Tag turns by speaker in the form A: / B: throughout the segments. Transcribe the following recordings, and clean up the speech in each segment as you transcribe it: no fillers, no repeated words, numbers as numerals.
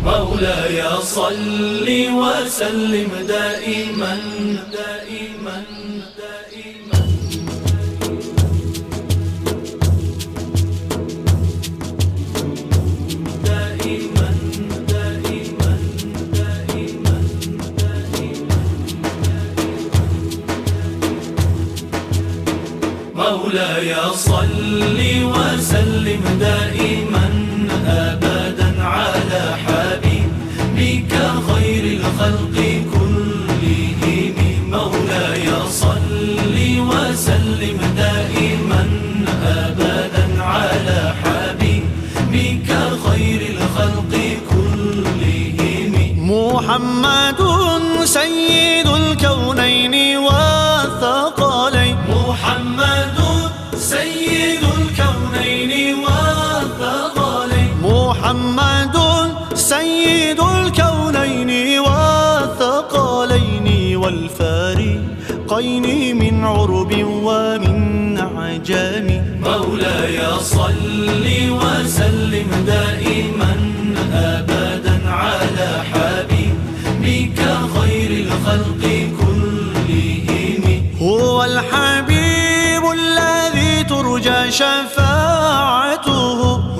A: مولاي صل وسلم دائما مولاي صل وسلم دائما أبدا على حبيبك خير الخلق كلهم. مولاي صل وسلم دائما أبدا على حبيبك خير الخلق كلهم.
B: محمد سيد الكونين والثقلين.
A: محمد سيد الكونين والثقلين.
B: محمد سيد الكونين والثقلين والفارقين من عرب ومن عجم.
A: مولاي صل وسلم دائما أبدا على حبيبك خير الخلق كلهم.
B: هو الحبيب الذي ترجى شفاعته.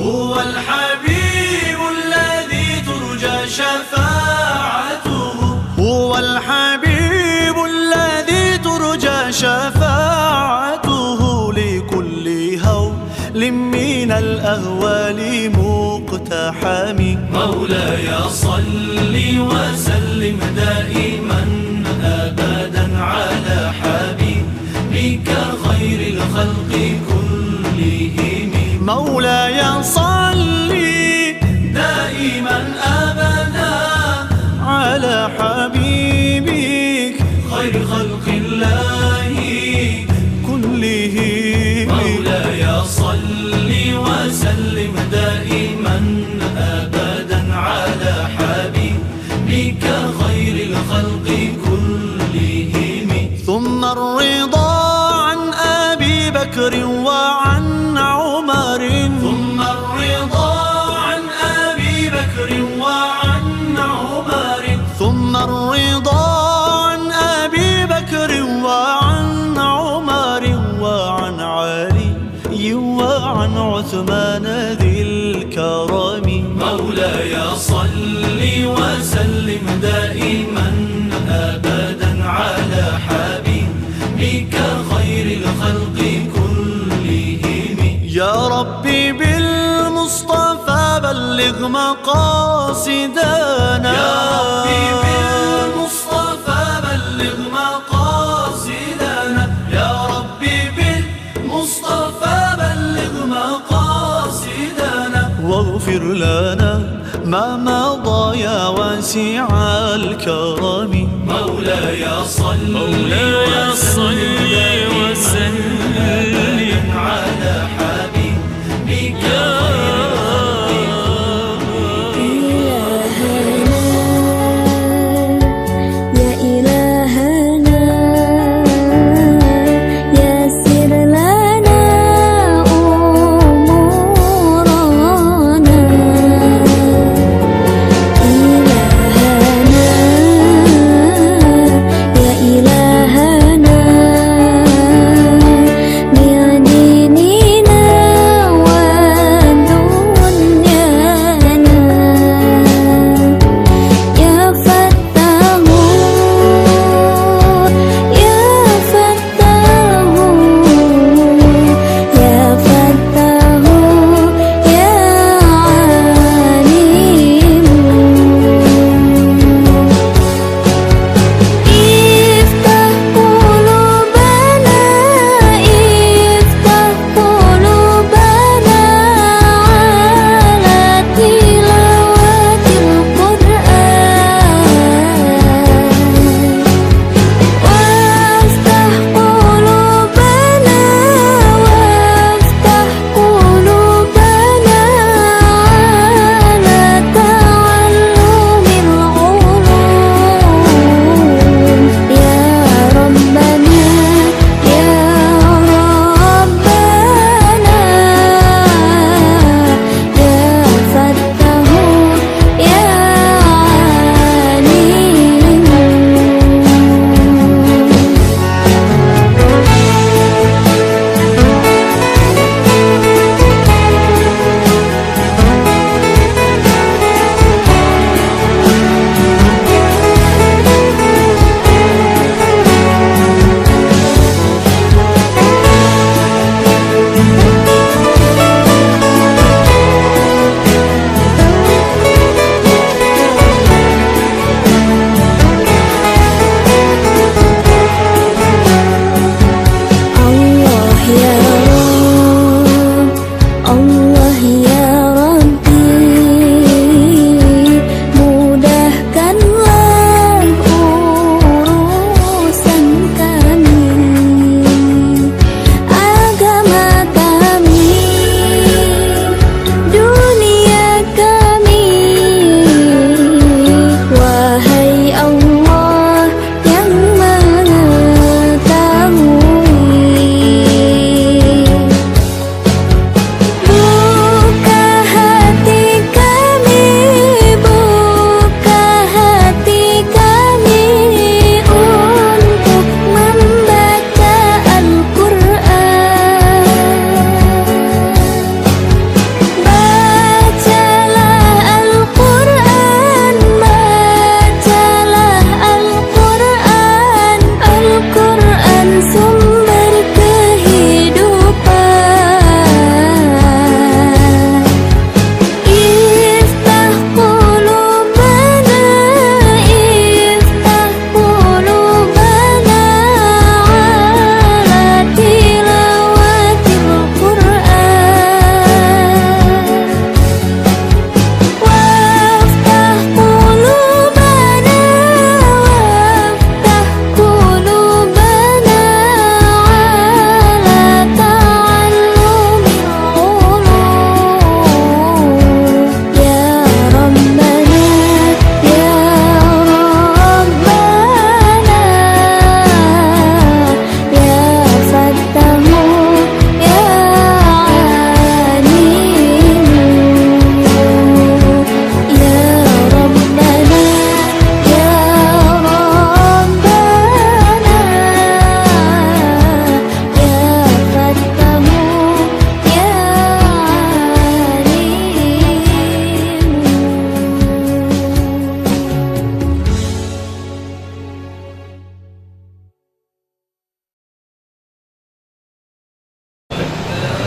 A: هو الحبيب الذي ترجى شفاعته.
B: هو الحبيب الذي ترجى شفاعته لكل هول من الأهوال مقتحم.
A: مولاي صل وسلم دائما أبدا على حبيبك خير الخلق كلهم.
B: مولاي صل
A: دائما أبدا
B: على حبيبك
A: خير خلق الله
B: كلهم.
A: مولاي صل وسلم دائما أبدا على حبيبك خير الخلق كلهم.
B: ثم الرضا عن أبي بكر وعن عمر.
A: ثم الرضا عن أبي بكر وعن عمر.
B: ثم الرضا عن أبي بكر وعن عمر وعن علي وعن عثمان ذي الكرم.
A: مولاي صل وسلم دائما أبدا على حبيبك خير الخلق كلهم.
B: يا ربي بالمصطفى بلغ مقاصدنا.
A: يا ربي بالمصطفى بلغ مقاصدنا. يا ربي بالمصطفى بلغ مقاصدنا.
B: واغفر لنا ما مضى يا واسع الكرم.
A: مولاي صل وسلم على حبيبك خير
C: يا إلهنا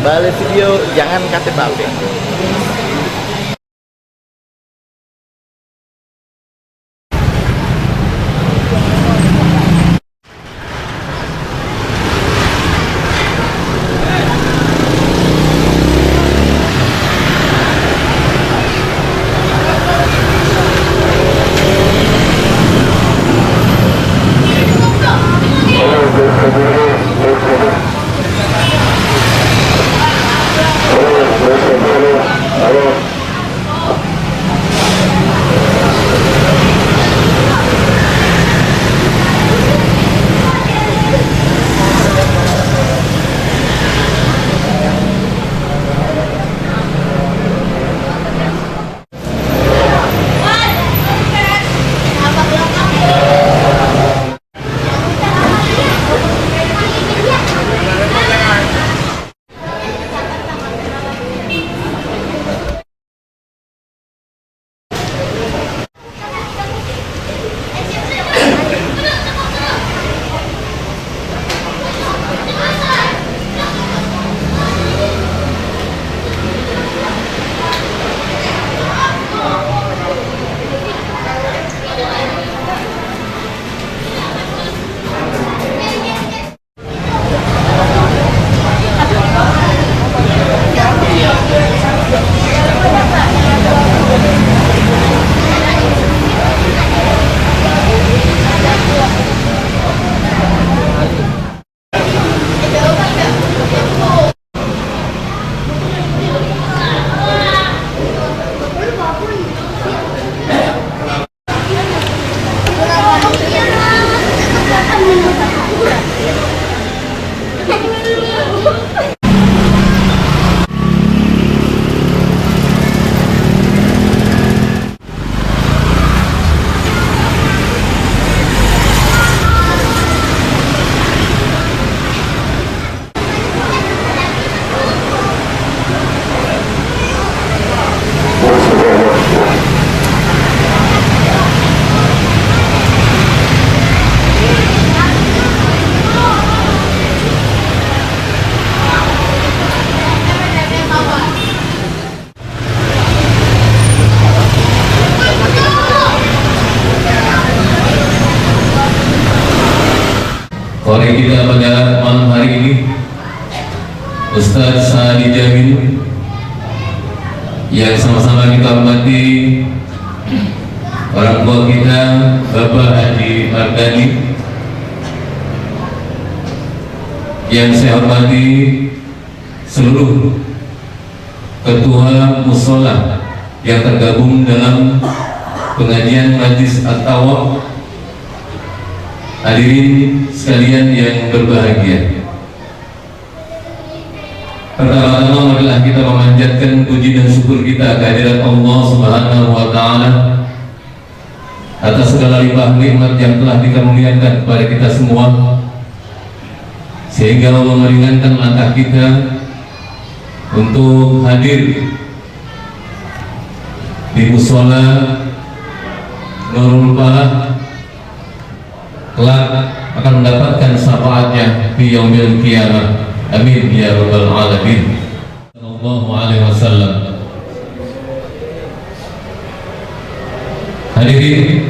C: balik video jangan KTP.
D: Oleh kita pada malam hari ini, Ustadz Sa'adi Jamil yang sama-sama kita hormati, orang tua kita Bapak Haji Mardani, yang saya hormati seluruh ketua musola yang tergabung dalam pengajian Majlis At-Tawaf, hadirin sekalian yang berbahagia. Pertama-tama adalah kita memanjatkan puji dan syukur kita kehadirat Allah Subhanahu wa Ta'ala atas segala limpah nikmat yang telah dikaruniakan kepada kita semua, sehingga Allah meringankan langkah kita untuk hadir di mushola Nurul Falah, kelak akan mendapatkan syafaatnya di yaumil qiyamah. Amin ya rabbal alamin. Sallallahu alaihi wasallam. Hadirin,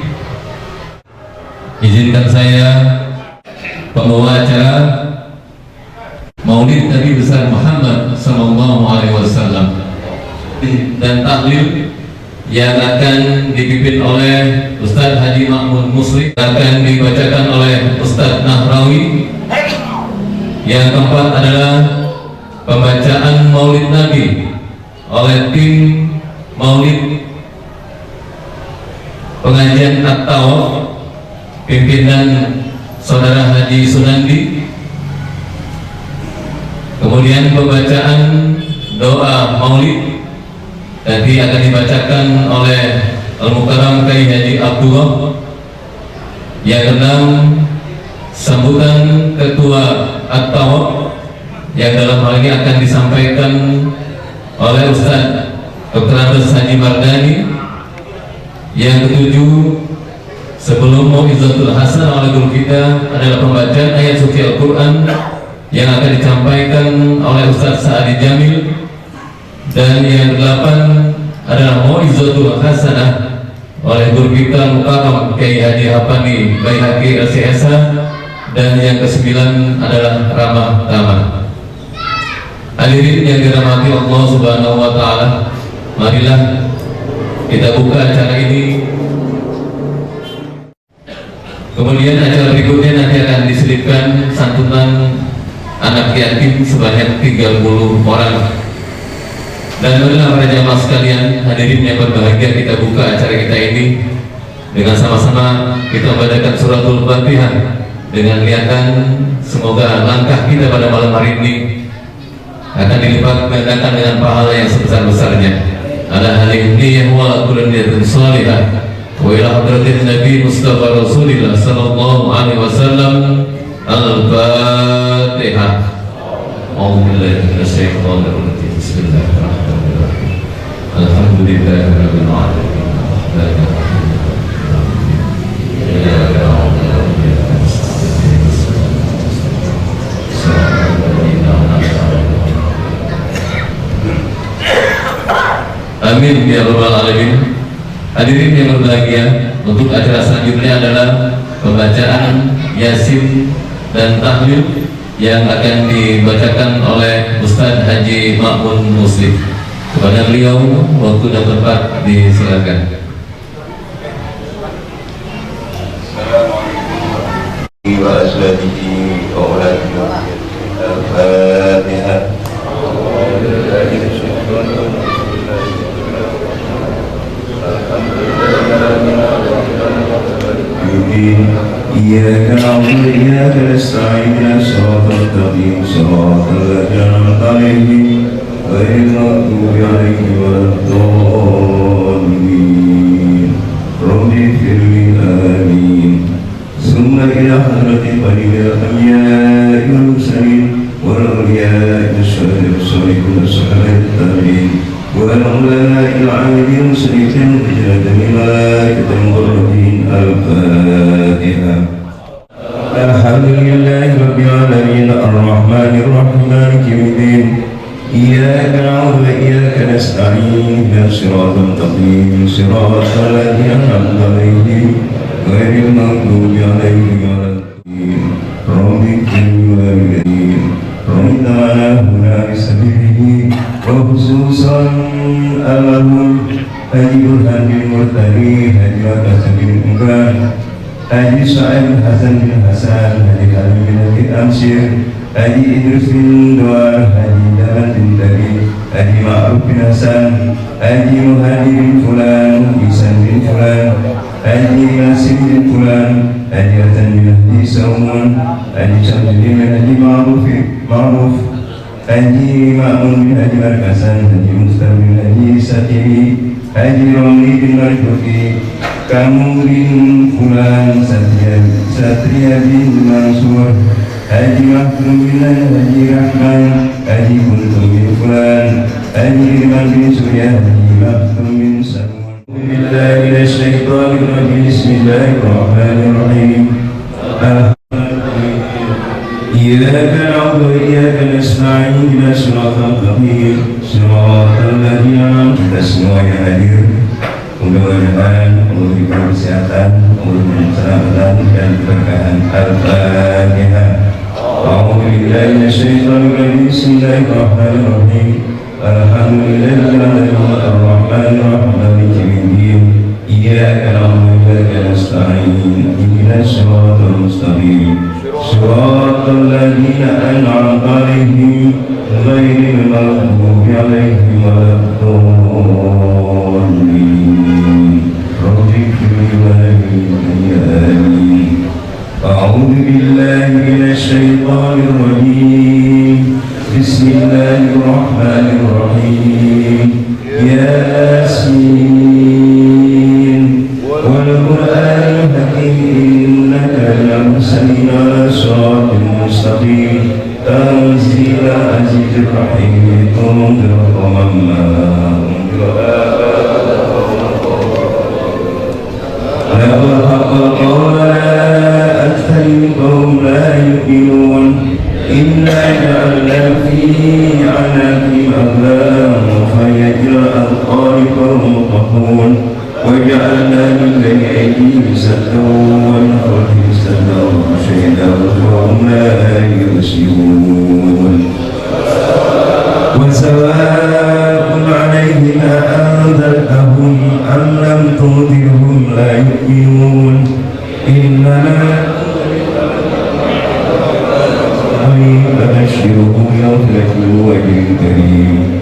D: izinkan saya pembawa acara Maulid Nabi besar Muhammad sallallahu alaihi wasallam dan tahlil yang akan dipimpin oleh Ustadz Haji Mahmud Muslim, akan dibacakan oleh Ustadz Nahrawi. Yang keempat adalah pembacaan Maulid Nabi oleh tim Maulid pengajian At-Tawaf pimpinan Saudara Haji Sunandi. Kemudian pembacaan doa Maulid tadi akan dibacakan oleh Al-Mukarram Kiai Haji Abdullah. Yang keenam, sambutan Ketua At-Tawaf yang dalam hal ini akan disampaikan oleh Ustaz Dr. Andes Haji Mardani. Yang ketujuh, sebelum Mau'izatul Hasan oleh guru kita adalah pembacaan ayat suci Al-Quran yang akan disampaikan oleh Ustaz Sa'adi Jamil, dan yang ke-8 adalah Mau'izatul Hasanah oleh guru kita Mukarram Kiai Haji Hapani Baihaqi LCSH, dan yang ke-9 adalah Ramah Tamah. Hadirin yang dirahmati Allah Subhanahu wa taala, marilah kita buka acara ini. Kemudian acara berikutnya nanti akan diselipkan santunan anak yatim sebanyak 30 orang. Dan marilah para jamaah sekalian, hadirin yang berbahagia, kita buka acara kita ini dengan sama-sama kita membacakan suratul Fatihah dengan niatan semoga langkah kita pada malam hari ini akan dilipat gandakan dengan pahala yang sebesar-besarnya. Ala hadhihi niyyah wa kullu niyatin shalihah wa ila hadratin Nabi Mustafa Rasulillah sallallahu alaihi wasallam. Al-Fatihah. A'udzubillahi minasyaitonir rajim. Bismillahirrahmanirrahim. Alhamdulillahirabbil alamin. Amin ya rabbal alamin. Hadirin yang berbahagia, untuk acara selanjutnya adalah pembacaan Yasin dan tahlil yang akan dibacakan oleh Ustaz Haji Ma'mun Muslim. Kepada beliau waktu dan tempat disilakan.
E: Assalamualaikum warahmatullahi wabarakatuh. Al-Fatihah. إياك نعبد وإياك نستعين صراط المستقيم صراط الذين أنعمت عليهم غير المغضوب عليهم ولا الضالين. رب اغفر لي آمين. ثم إلى حضرة قريب الأنبياء والمرسلين والأولياء والشهداء والصالحين والصحابة التابعين والعلماء العاملين والمسلمين وجنة الملائكة المقربين. الفاتحة. الحمد لله رب العالمين الرحمن الرحيم مالك يوم الدين. إياك نعبد وإياك نستعين اهدنا الصراط المستقيم صراط الذين أنعمت عليهم غير المغضوب عليهم ولا الضالين. رب اغفر لي ولوالدي ربنا هنا بسبيله وخصوصا أمرهم هدي برهان المرتدين هدي وكسب الأمكان هدي سعيد حسن بن حسن هدي حبيب بن أبي أمسير هدي إدريس بن دوار هدي دارة بن تبي هدي معروف بن حسن هدي مهدي بن فلان إحسان بن فلان هدي ياسين بن فلان هدي حسن بن هدي سومون هدي شمس بن هدي معروف هدي مأمون بن هدي مركزان هدي مستر بن هدي ساتيري هدي رملي بن مرجوكي kamu bin fulan Satria bin Mansur Haji Mahfum bin Haji Rahman Haji Kuntum bin fulan Haji Irman bin Surya Haji Mahfum bin Samun. Bismillahirrahmanirrahim. إياك نعبد وإياك نستعين اهدنا الصراط المستقيم صراط الذين أنعمت عليهم. Mudah-mudahan Allah diberi kesehatan, Allah keselamatan dan keberkahan. Al-Fatihah. A'udzubillahi minasyaitonir rajim. Bismillahirrahmanirrahim. Alhamdulillahirabbil alamin arrahmanir rahim maliki yaumiddin. Iyyaka na'budu wa iyyaka nasta'in ihdinas siratal mustaqim siratal ladzina an'amta 'alaihim ghairil maghdubi 'alaihim waladdallin. أعوذ بالله من الشيطان الرجيم. بسم الله الرحمن الرحيم. ياسين والقرآن الحكيم إنك لمرسلين على صراط مستقيم تنزيل العزيز الرحيم تنذر قوما ما أنذر لقد حق القول أكثرهم لا يؤمنون إلا وجعلنا من بين أيديهم سدا ومن خلفهم سدا وغشيناهم فهم لا يبصرون وسواء عليهم أنذرتهم أم لم تنذرهم لا يؤمنون إنما فبشره بمغفرة وأجر كريم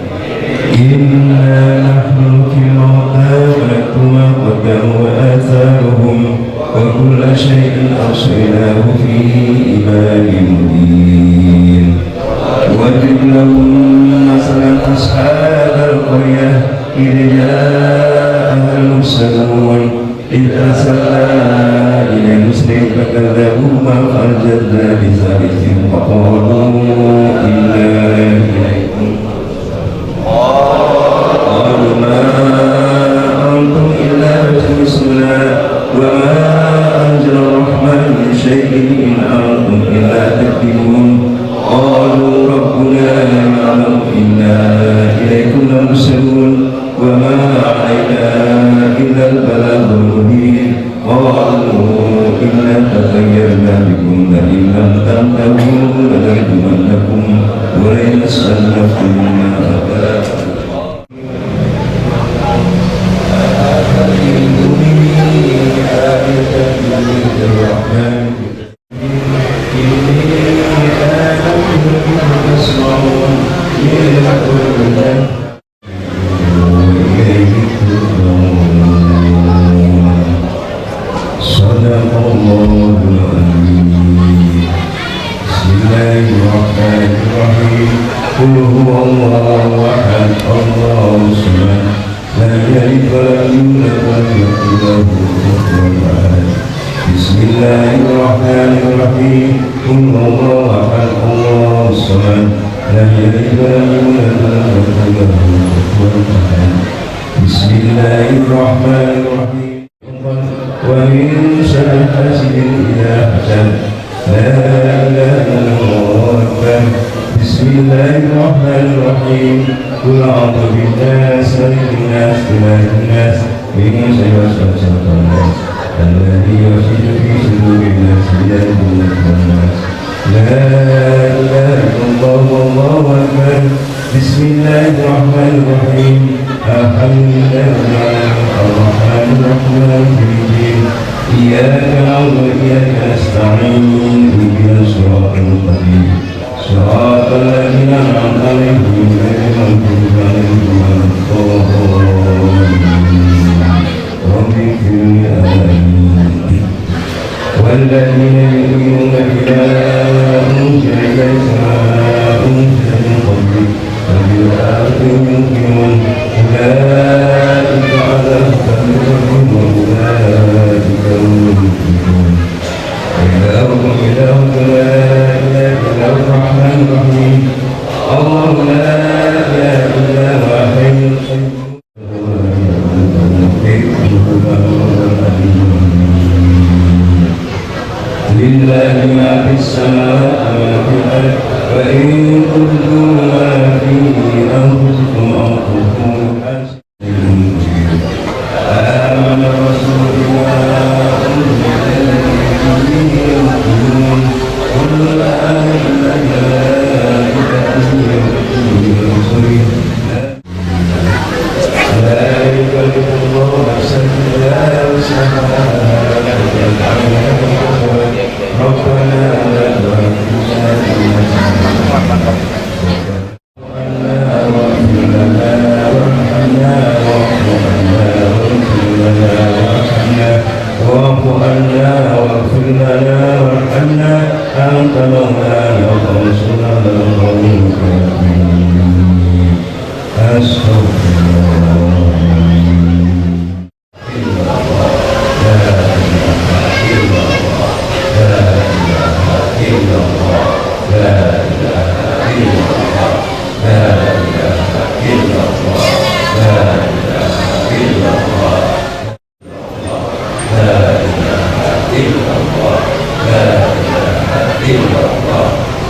E: إنا نحن نحيي الموتى ونكتب ما قدموا وآثارهم وكل شيء أحصيناه في إمام مبين واضرب لهم مثلا أصحاب القرية إذ جاءها المرسلون إذ أرسلنا إليهم اثنين فكذبوهما فأرسلنا بثالث فقالوا إنا إليكم قالوا ما أنتم إلا بشر مثلنا وما أنزل الرحمن من شيء إن أنتم إلا تكذبون قالوا ربنا يعلم إنا إليكم لمرسلون وما علينا إلا البلاغ المبين قالوا إنا تطيرنا بكم لئن لم تنتهوا لنرجمنكم ولنسألنكم ما قل هو الله أحد الله الصمد لم يلد ولم يولد ولم يكن له كفوا أحد بسم الله الرحمن الرحيم قل هو الله أحد الله الصمد لم يلد ولم يولد ولم يكن له كفوا أحد بسم الله الرحمن الرحيم ومن شر حاسد إذا حسد لا إله إلا الله أكبر بسم الله الرحمن الرحيم قل أعوذ بالناس ملك الناس إله الناس من شر وسوسة الناس الذي يوسوس في صدور الناس من الجنة والناس لا إله إلا الله والله أكبر بسم الله الرحمن الرحيم الحمد لله الرحمن الرحيم مالك الدين إياك نعبد وإياك نستعين اهدنا الصراط المستقيم صراط الذين أنعمت عليهم غير المغضوب عليهم ولا الضالين رب اغفر لي آمين والذين يؤمنون بما أنزل إليك وما أنزل من قبلك وبالآخرة يوقنون أولئك على هدى من ربهم وأولئك هم المفلحون إلهكم إله لا إله إلا هو الرحمن الرحيم الله لا إله إلا هو الحي القيوم لله ما في السماوات وما في الأرض وإن تبدوا ما في أنفسكم أو تخفوه آمن الرسول بما أنزل إليه كل آمن الملائكة برسله لا يكلف الله نفسا إلا وسعها ربنا لا تؤاخذنا واعف عنا واغفر لنا وارحمنا أنت مولانا فانصرنا على القوم الكافرين أستغفر الله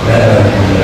E: لا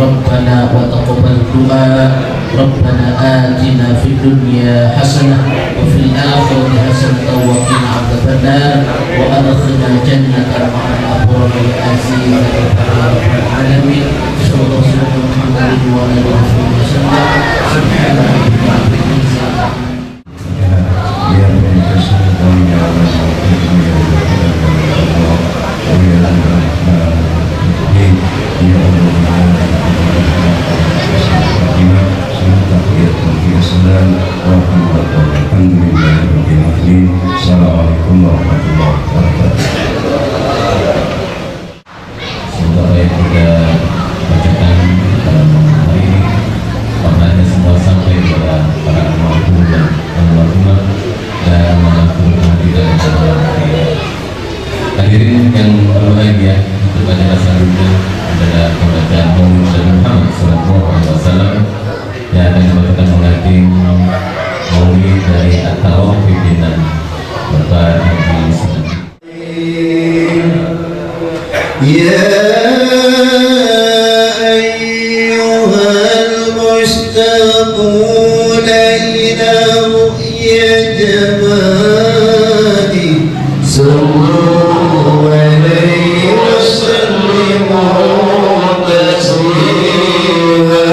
F: ربنا وتقبل دعاء ربنا آتنا في الدنيا حسنة وفي الآخرة حسنة وقنا عذاب النار وأدخلنا جنة مع الأبرار العزيز يا رب العالمين. صلى الله على محمد وعلى آله وسلم. سبحان ربك رب العزة
E: Assalamualaikum warahmatullahi wabarakatuh.
D: Semoga yang kita bacakan dalam hari ini maknanya semua sampai kepada para mampu dan almarhumah dan mengatur kehadiran dalam hari. Hadirin yang berbahagia, bacaan selanjutnya adalah pembacaan Maulid Nabi Muhammad SAW yang akan dibacakan oleh tim Maulid dari At-Tawaf pimpinan Bapak Haji Sunan.
E: يا أيها المشتاقون إلى رؤيا جمالي صلوا عليه وسلموا تسليما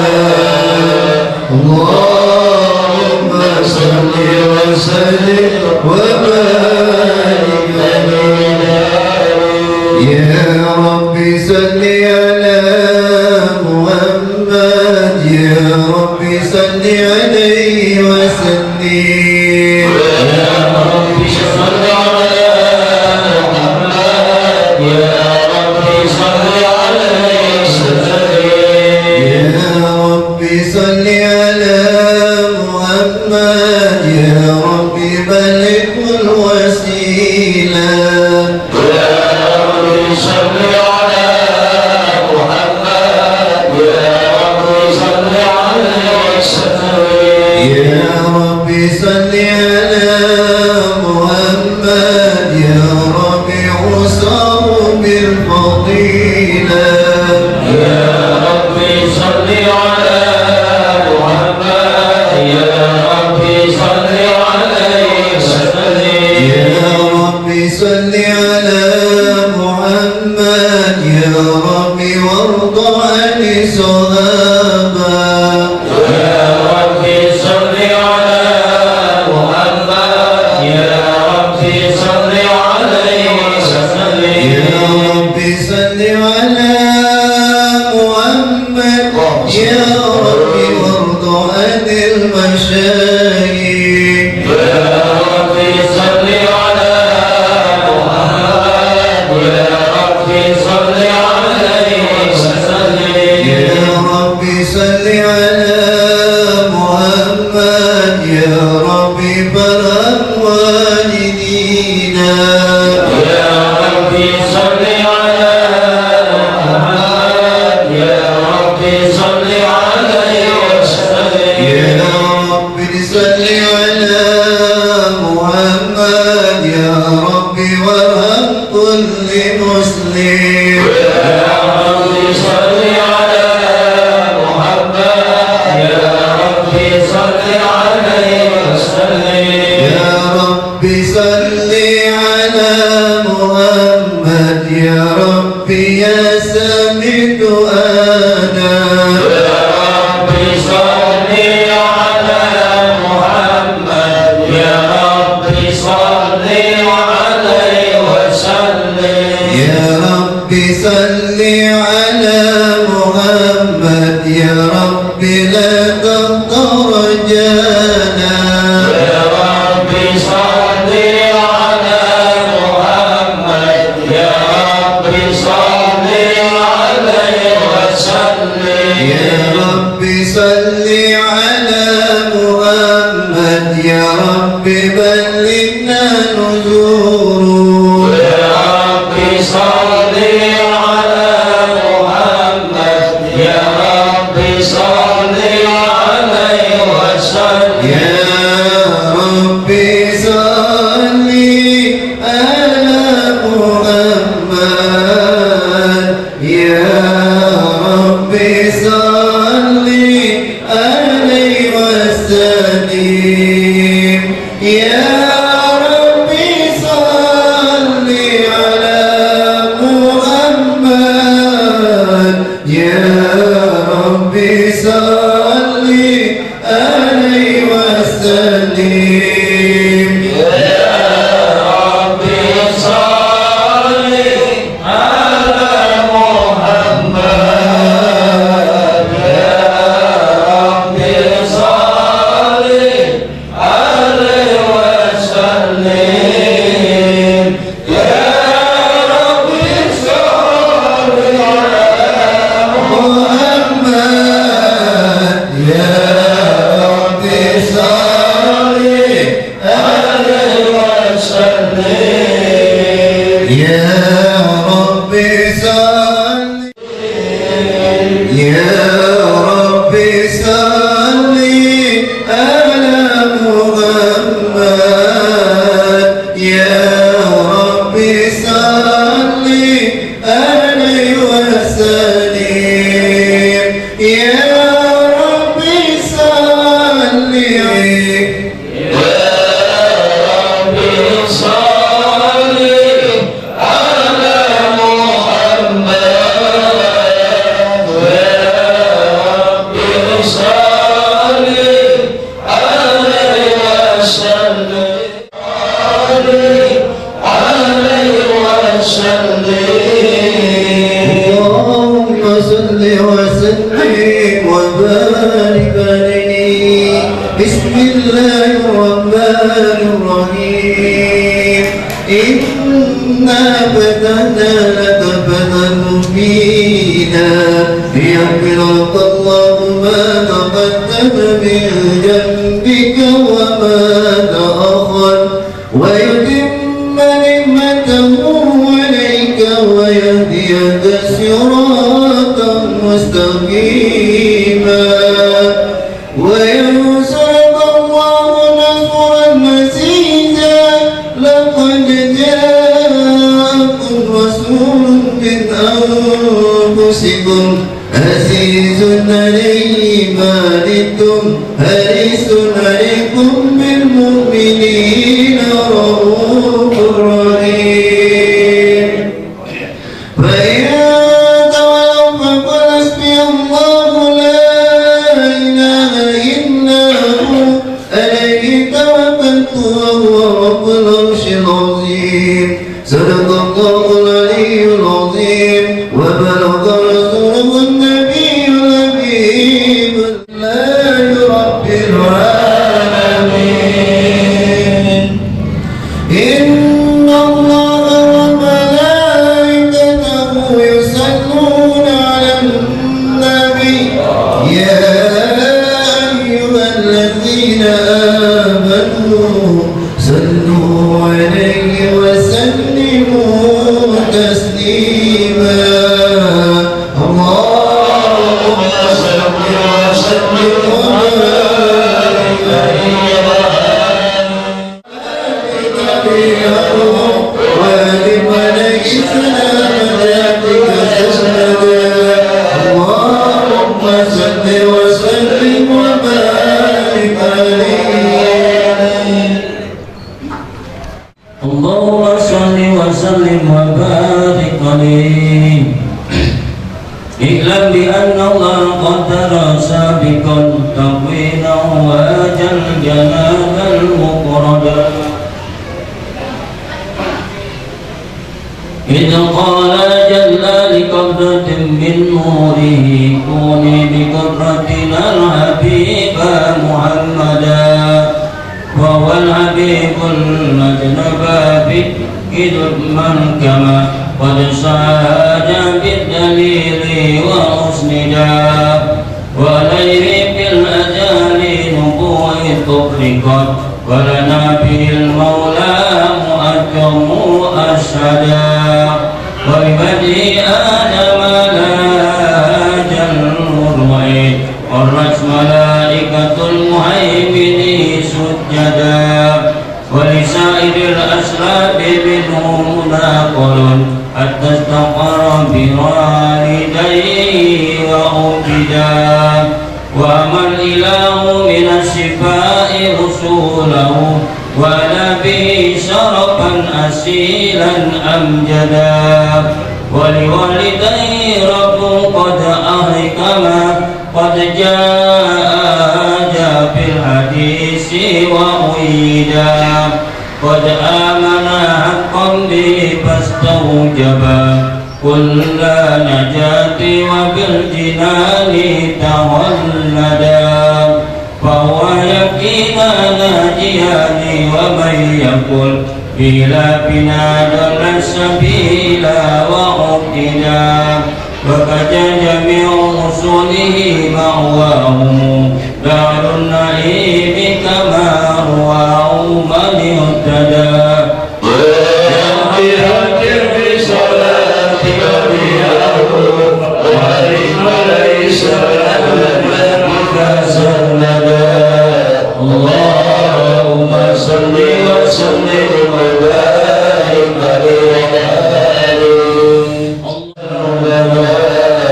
E: اللهم صل وسلم وبارك يا رب صل على محمد يا رب صل عليه وسلم يا رب صل على محمد يا رب صل عليه وسلم يا رب صل على محمد يا رب بلغ الوسيلة يا رب صل على محمد يا رب عصاه بالفضيلة يا رب صل على محمد يا رب صل عليه وسلم يا رب صل على محمد يا رب وارض عن الصحابة
A: صل عليه وسلم
B: يا ربي صل على محمد يا ربي يا سميد أنا
A: يا ربي صل على محمد يا ربي صل عليه وسلم
B: يا ربي صل على محمد يا ربي لا تغفر جانا
A: يا ربي صل على محمد يا ربي صل عليه وسلم
B: يا ربي صل على محمد يا ربي بلغنا نزوره
A: يا ربي صل على محمد يا ربي صل عليه وسلم
B: يا ربي صل على محمد يا ربي صل عليه وسلم يا ربي صل على محمد يا ربي صل عليه وسلم
A: يا ربي صل على محمد يا ربي صل عليه وسلم يا ربي صل على
B: محمد يا ربي صل
A: عليه وسلم
B: يا ربي صل يا ربي صل على محمد يا ربي صل عليه وسلم يا ربي صل اللهم صل وسلم وبارك عليه بسم الله الرحمن الرحيم إنا فتحنا لك فتحا مبينا ليغفرك الله ما تقدم من ذنبك وما تأخر ويتم نعمته عليك ويهديك صراطا مستقيما وينصرك الله نصرا عزيزا لقد جاءكم رسول من أنفسكم عزيز عليه ما عنتم حريص عليكم بالمؤمنين رؤوف رحيم فإن تولوا فقل حسبي الله لا إله إلا هو عليه توكلت وهو رب العرش العظيم صدق الله العلي العظيم وبلغ رسوله النبي الحبيب لله رب العالمين إن الله وملائكته يصلون على النبي يا أيها الذين آمنوا صلوا عليه وسلموا تسليما اللهم صل وسلم وبارك اللهم صل وسلم وبارك
A: اللهم صل وسلم وبارك عليه. اعلم بأن الله قدر سابقا تقوينا وأجل جناب المقردا إذ قال جل لقبضة من نوره كوني بقدرتنا الحبيب محمدا وهو الحبيب المجنبى بكذب من كما قد ساج بالدليل وأسندا وليه بالأجال نبوء تطلقت ولنا به المولى مؤجر أشهدا وببدء آدم لا جل قرت ملائكة المهيمن سجدا ولسائر الأسباب منهم ناقل حتى استقر بوالديه وأبدا وأمر الإله من الشفاء رسوله ولا به شرفا أسيلا أمجدا ولوالديه رب قد أحكما قد جاء في الحديث وأيدا قد آمن حقا به فاستوجبا كل نجاة وبالجنان تولدا فهو يقينا ناجيان ومن يقل بلا بنا ضل السبيل وعقدا وقد جميع رسله مأواهم دار النعيم كما رواه من اهتدى اللهم صل وسلم وبارك عليه.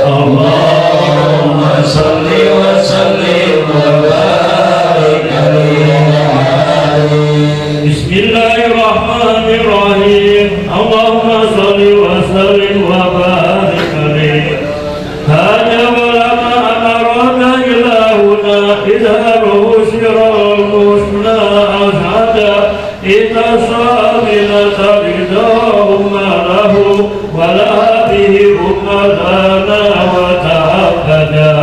A: اللهم صل وسلم وبارك عليه.
G: بسم الله الرحمن الرحيم. اللهم صل وسلم وبارك عليه. هذا ولما أراد إلهنا إظهاره سر المثنى أشهد إذا صاملة رضاهم له ولا به أمدانا وتعبدا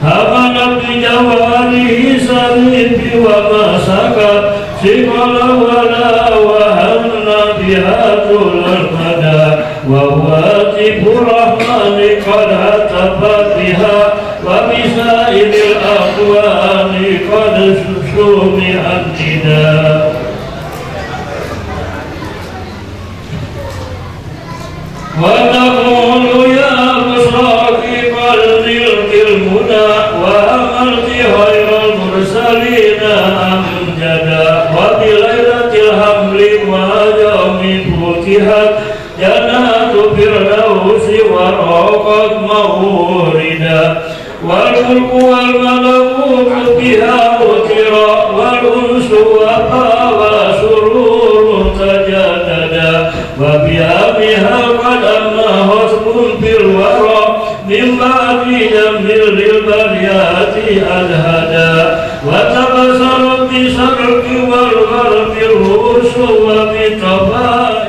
G: همنا بجواله سليم وما سكت سقل ولا وهنا بها طول المدى وهو أتب الرحمن قد هتفت بها وبسائر الأقوال قد سمع النداء. ونقول يا مشرق الملك المنى وأمرت غير المرسلين أمجدا وبليلة الحمل ويوم فتحت جنات فردوس وراقت موردا والملك والملكوت بها وترى والأنس وفا وسرور تجددا وبأبها قد أما حسب في الورى من بعد دم للبريات ألهدا وتبصرت بشرق والغرب الروس وبطبائع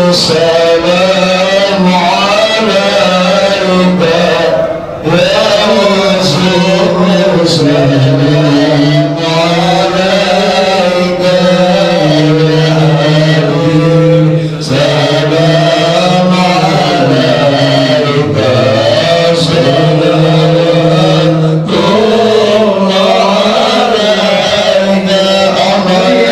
A: السلام عليك يا رسول السلام عليك يا حبيب سلام عليك سلام الله عليك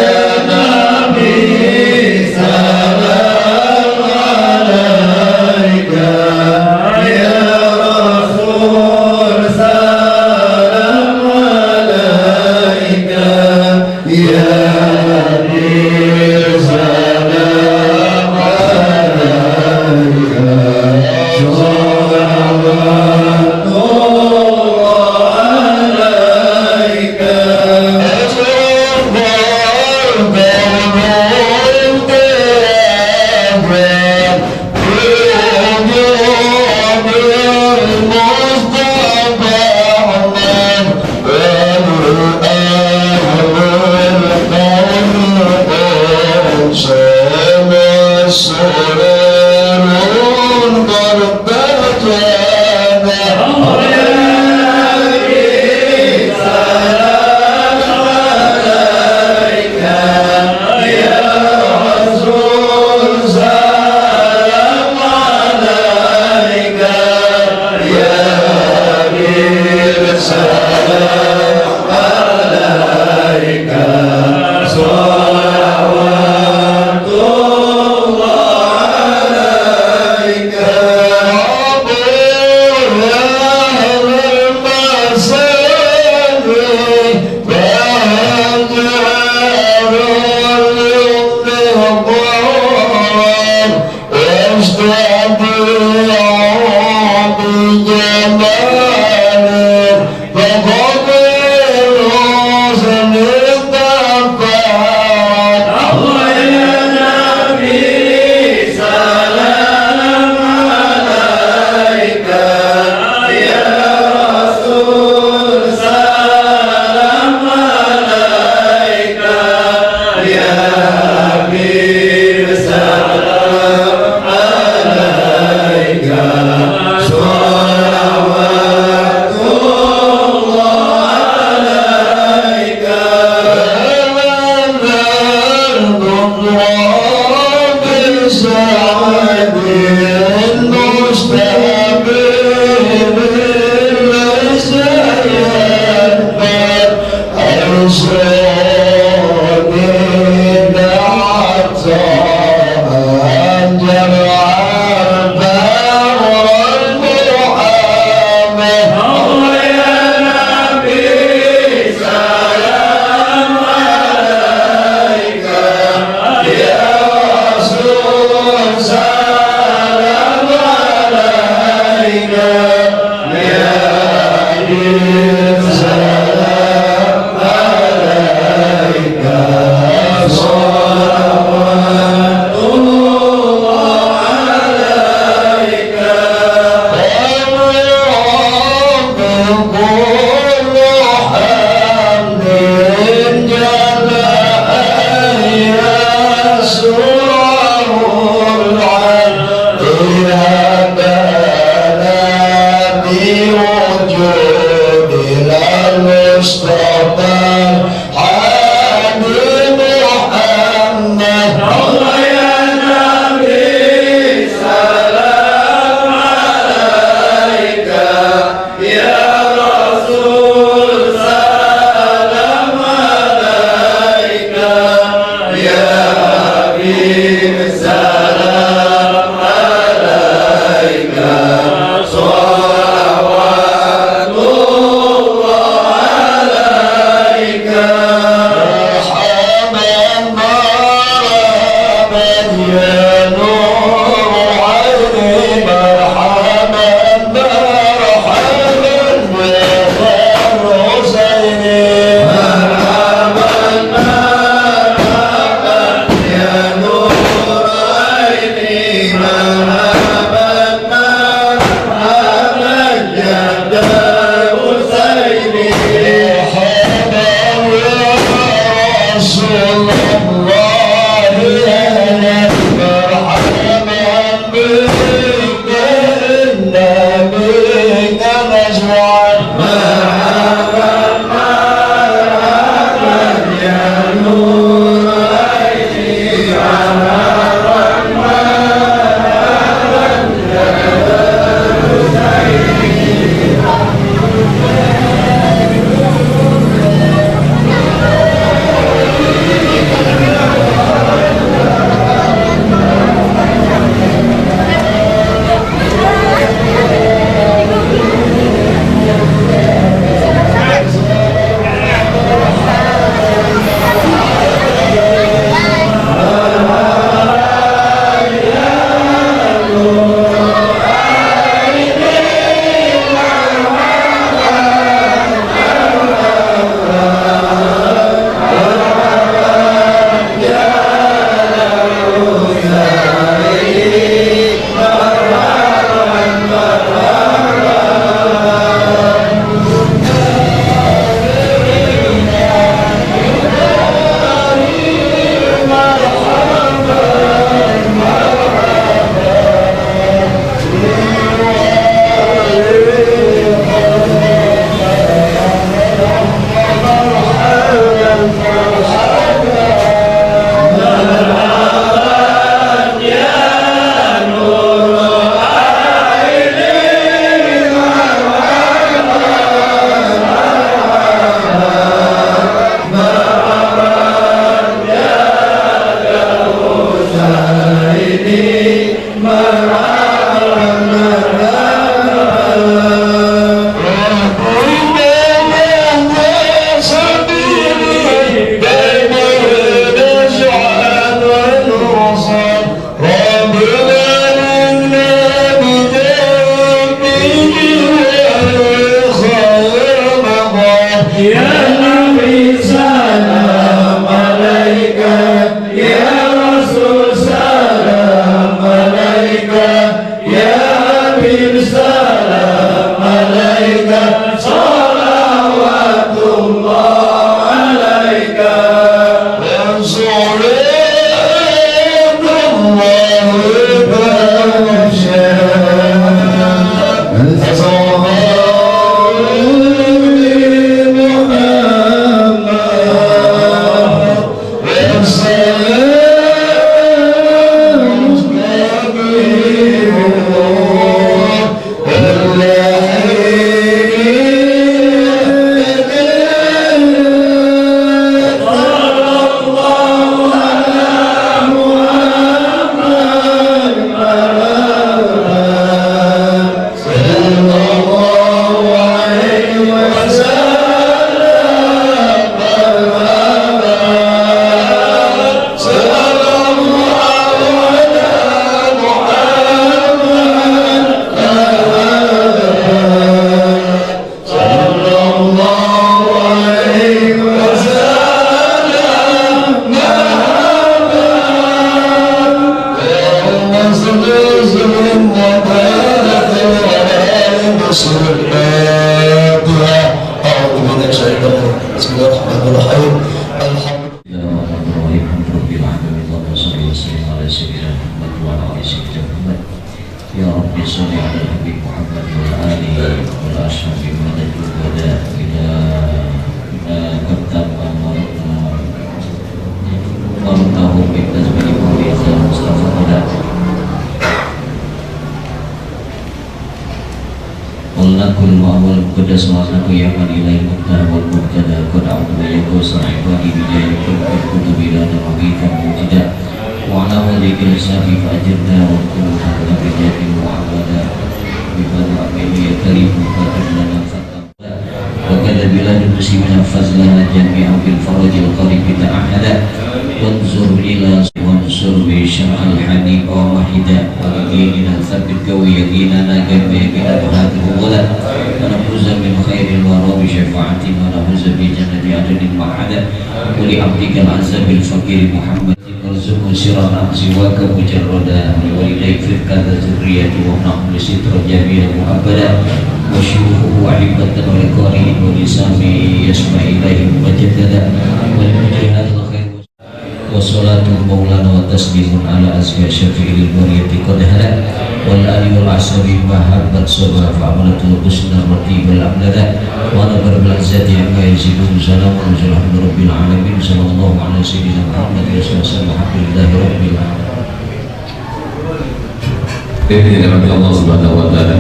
D: Dirahmati Allah Subhanahu wa Ta'ala.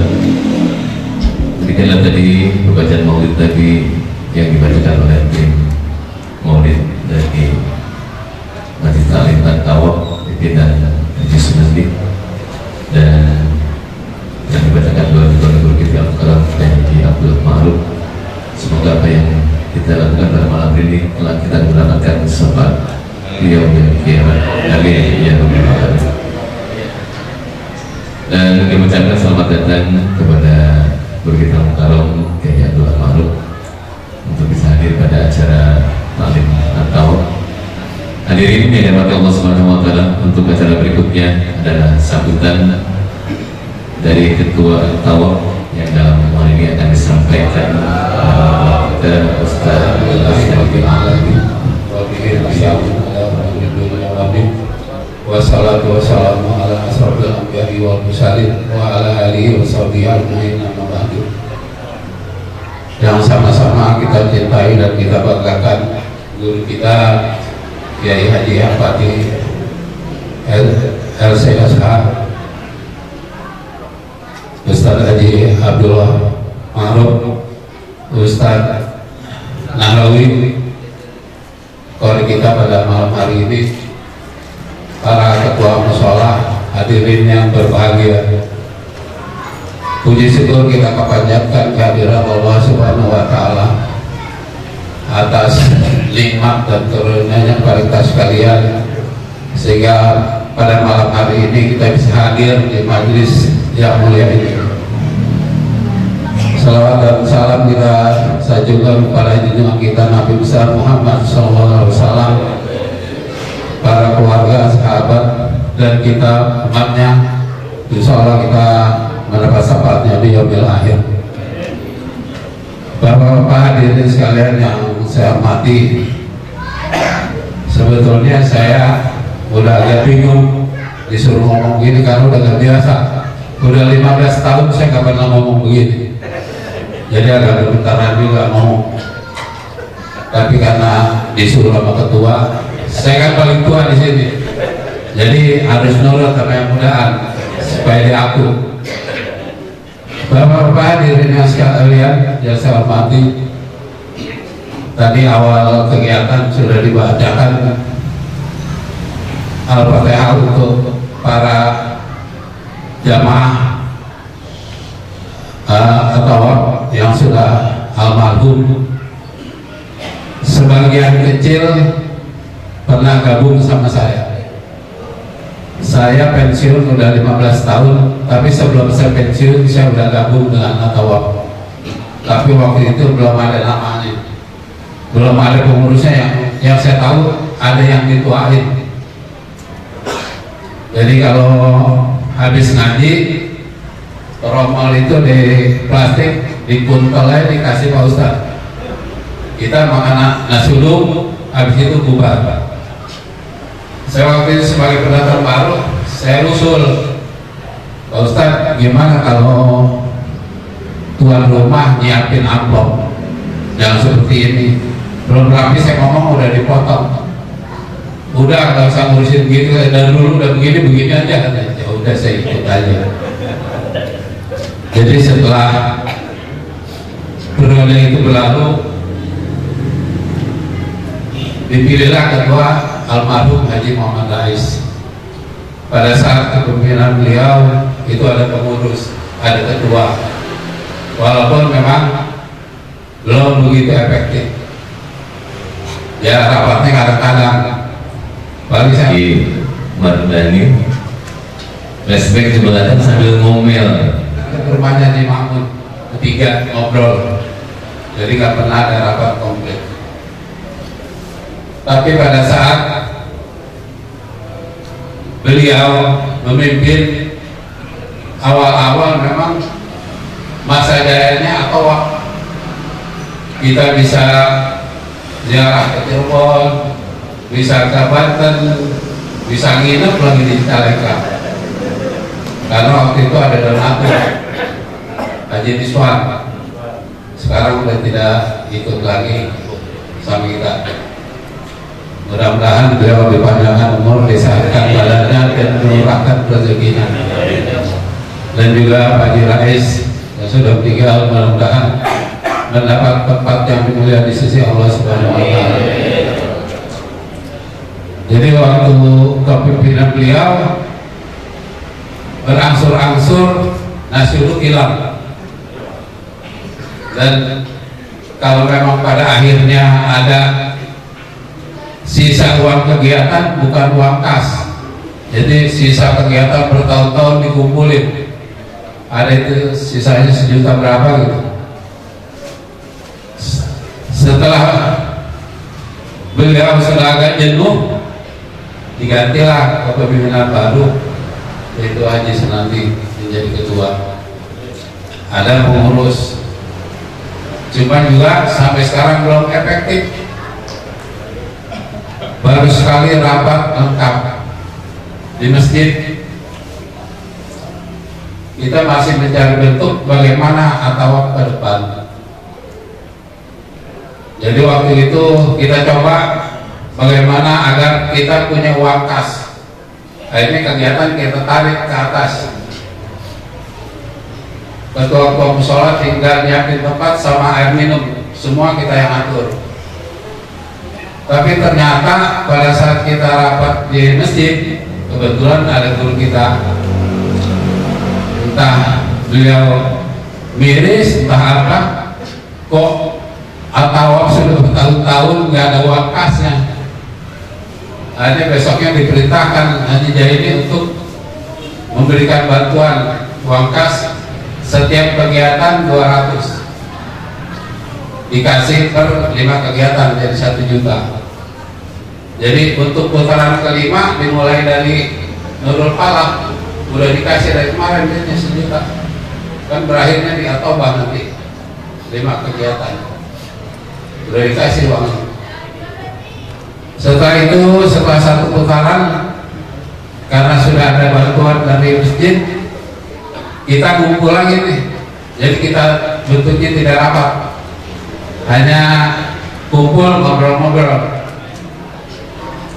D: Demikianlah tadi pembacaan Maulid Nabi yang dibacakan oleh tim Maulid dari Masjid Ta'lim Tawab pimpinan Haji Sunandi, dan yang dibacakan oleh Gubernur Kita Al-Kalam dan Haji Abdul Ma'ruf. Semoga apa yang kita lakukan pada malam ini telah kita mendapatkan syafaat beliau yang kiamat. Amin ya rabbal alamin. Dan mengucapkan selamat datang kepada Guru kita Al-Karam Kiai Abdul Ma'ruf untuk bisa hadir pada acara Ta'lim At-Tawab. Hadirin yang dirahmati Allah Subhanahu wa Ta'ala, untuk acara berikutnya adalah sambutan dari Ketua At-Tawab yang dalam hal ini akan disampaikan kepada Ustaz
H: wassalatu wassalamu ala asrofil anbiya'i wal mursalin wa ala alihi wa sahbihi ajma'in, amma ba'du. Yang sama-sama kita cintai dan kita banggakan guru kita Kiai Haji Al-Fatih LCSH Ustaz Haji Abdullah Ma'ruf, Ustaz Nahrawi, Qori kita pada malam hari ini, para ketua mushola, hadirin yang berbahagia. Puji syukur kita kepanjatkan kehadiran Allah Subhanahu wa Ta'ala atas nikmat dan karunia-Nya kepada kita sekalian, sehingga pada malam hari ini kita bisa hadir di majelis yang mulia ini. Salawat dan salam kita sanjungkan kepada junjungan kita Nabi besar Muhammad SAW, para keluarga, sahabat, dan kita umatnya. Insya Allah kita mendapat syafaatnya di yaumil akhir. Bapak-bapak hadirin sekalian yang saya hormati, sebetulnya saya udah agak bingung disuruh ngomong gini karena udah gak biasa Udah 15 tahun saya nggak pernah ngomong begini, jadi agak gemetaran juga ngomong. Tapi karena disuruh sama ketua, saya kan paling tua di sini, jadi harus nurut sama yang mudaan supaya diaku. Bapak-bapak hadirin yang sekalian, yang saya hormati, tadi awal kegiatan sudah dibacakan Al-Fatihah untuk para jamaah atau yang sudah almarhum. Sebagian kecil pernah gabung sama saya. Saya pensiun udah 15 tahun, tapi sebelum saya pensiun saya udah gabung dengan Atawab. Tapi waktu itu belum ada namanya, belum ada pengurusnya. Yang saya tahu ada yang dituain. Jadi kalau habis ngaji, romol itu di plastik, dikuntelnya dikasih Pak Ustadz. Kita makan nasi uduk, habis itu bubar. Saya waktu itu sebagai pendatang baru, saya usul, Pak Ustadz, gimana kalau tuan rumah nyiapin amplop? Jangan seperti ini. Belum rapi saya ngomong udah dipotong. Udah nggak usah ngurusin gitu, dari dulu udah begini aja katanya. Ya udah saya ikut aja. Jadi setelah periode itu berlalu, dipilihlah ketua almarhum Haji Muhammad Rais. Pada saat kepemimpinan beliau itu ada pengurus, ada ketua. Walaupun memang belum begitu efektif. Ya rapatnya kadang-kadang. Bagi saya
D: di Mardani flashback ke belakang sambil ngomel
H: ke rumahnya di Mahmud, ketiga ngobrol, jadi nggak pernah ada rapat komplit. Tapi pada saat beliau memimpin awal-awal memang masa jayanya atau kita bisa ziarah ke Cirebon, bisa ke Banten, bisa nginep lagi di Cicalengka. Karena waktu itu ada donatur Haji Niswan, sekarang udah tidak ikut lagi sama kita. Mudah-mudahan beliau dipanjangkan umur, disehatkan badannya dan memurahkan rezekinya. Dan juga Pak Haji Rais yang sudah meninggal, mudah-mudahan mendapat tempat yang mulia di sisi Allah Subhanahu wa Ta'ala. Jadi waktu kepemimpinan beliau berangsur-angsur nasi uduk hilang. Dan kalau memang pada akhirnya ada sisa uang kegiatan, bukan uang kas, jadi sisa kegiatan bertahun-tahun dikumpulin, ada itu sisanya 1 juta berapa gitu. Setelah beliau sudah agak jenuh, digantilah kepemimpinan baru, yaitu Haji Senanti menjadi ketua. Ada pengurus, cuma juga sampai sekarang belum efektif. Baru sekali rapat lengkap di masjid. Kita masih mencari bentuk bagaimana atau ke depan. Jadi waktu itu kita coba bagaimana agar kita punya uang kas. Akhirnya kegiatan kita tarik ke atas. Ketua musola tinggal nyiapin tempat sama air minum, semua kita yang atur. Tapi ternyata pada saat kita rapat di masjid, kebetulan ada guru kita, entah beliau miris, entah apa, kok atau sudah bertahun-tahun nggak ada uang kasnya. Akhirnya besoknya diperintahkan Haji Jaini untuk memberikan bantuan uang kas setiap kegiatan 200, dikasih per 5 kegiatan jadi 1 juta. Jadi untuk putaran kelima dimulai dari Nurul Falah udah dikasih dari kemarin dia 1 juta, kan berakhirnya di Atobah nanti 5 kegiatan udah dikasih uang. Setelah itu, setelah 1 putaran, karena sudah ada bantuan dari masjid, kita kumpul lagi nih. Jadi kita bentuknya tidak rapat, hanya kumpul ngobrol-ngobrol.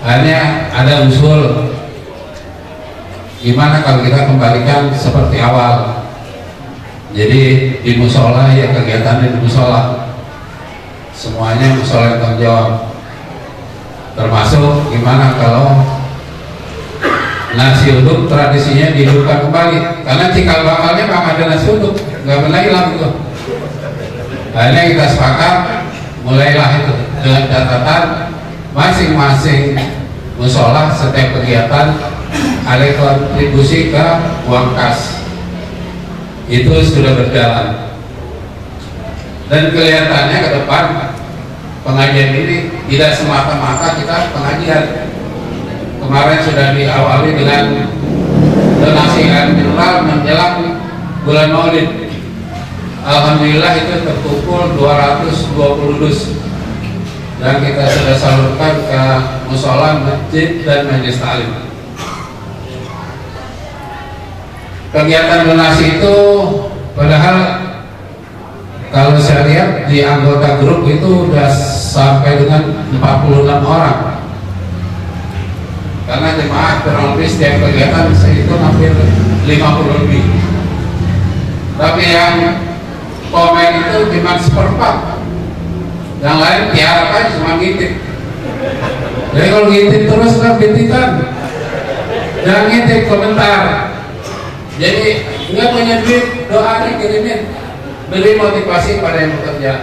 H: Hanya ada usul gimana kalau kita kembalikan seperti awal. Jadi di musola ya kegiatannya di musola, semuanya musola yang tanggung jawab. Termasuk gimana kalau nasi uduk tradisinya dihidupkan kembali, karena cikal bakalnya memang ada nasi uduk, nggak pernah hilang itu. Akhirnya kita sepakat, mulailah itu dengan catatan masing-masing musola setiap kegiatan ada kontribusi ke uang kas. Itu sudah berjalan dan kelihatannya ke depan pengajian ini tidak semata-mata kita pengajian. Kemarin sudah diawali dengan donasi air mineral menjelang bulan Maulid. Alhamdulillah itu terkumpul 220 dus dan kita sudah salurkan ke musola, masjid, dan majelis taklim. Kegiatan donasi itu padahal kalau saya lihat di anggota grup itu sudah sampai dengan 46 orang. Karena jemaah kurang lebih setiap kegiatan itu hampir 50 lebih. Tapi yang komen itu cuma seperempat, yang lain tiarap aja cuma ngintip. Jadi kalau ngintip terus kan bintikan, jangan ngintip komentar. Jadi nggak punya duit, doanya kirimin, beri motivasi pada yang bekerja.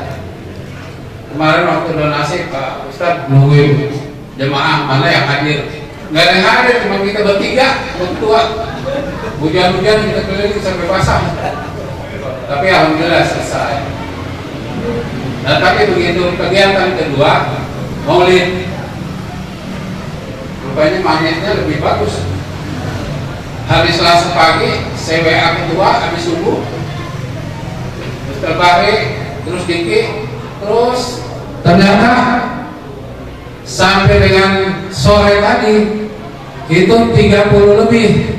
H: Kemarin waktu donasi Pak Ustadz nungguin jemaah mana yang hadir, nggak ada yang hadir, cuma kita bertiga, bertua. Hujan-hujan kita keliling sampai basah. Tapi alhamdulillah selesai. Nah tapi begitu kegiatan kedua, Maulid, rupanya magnetnya lebih bagus. Hari Selasa pagi, saya WA ketua habis subuh, terbalik, terus Diki, terus ternyata sampai dengan sore tadi itu 30 lebih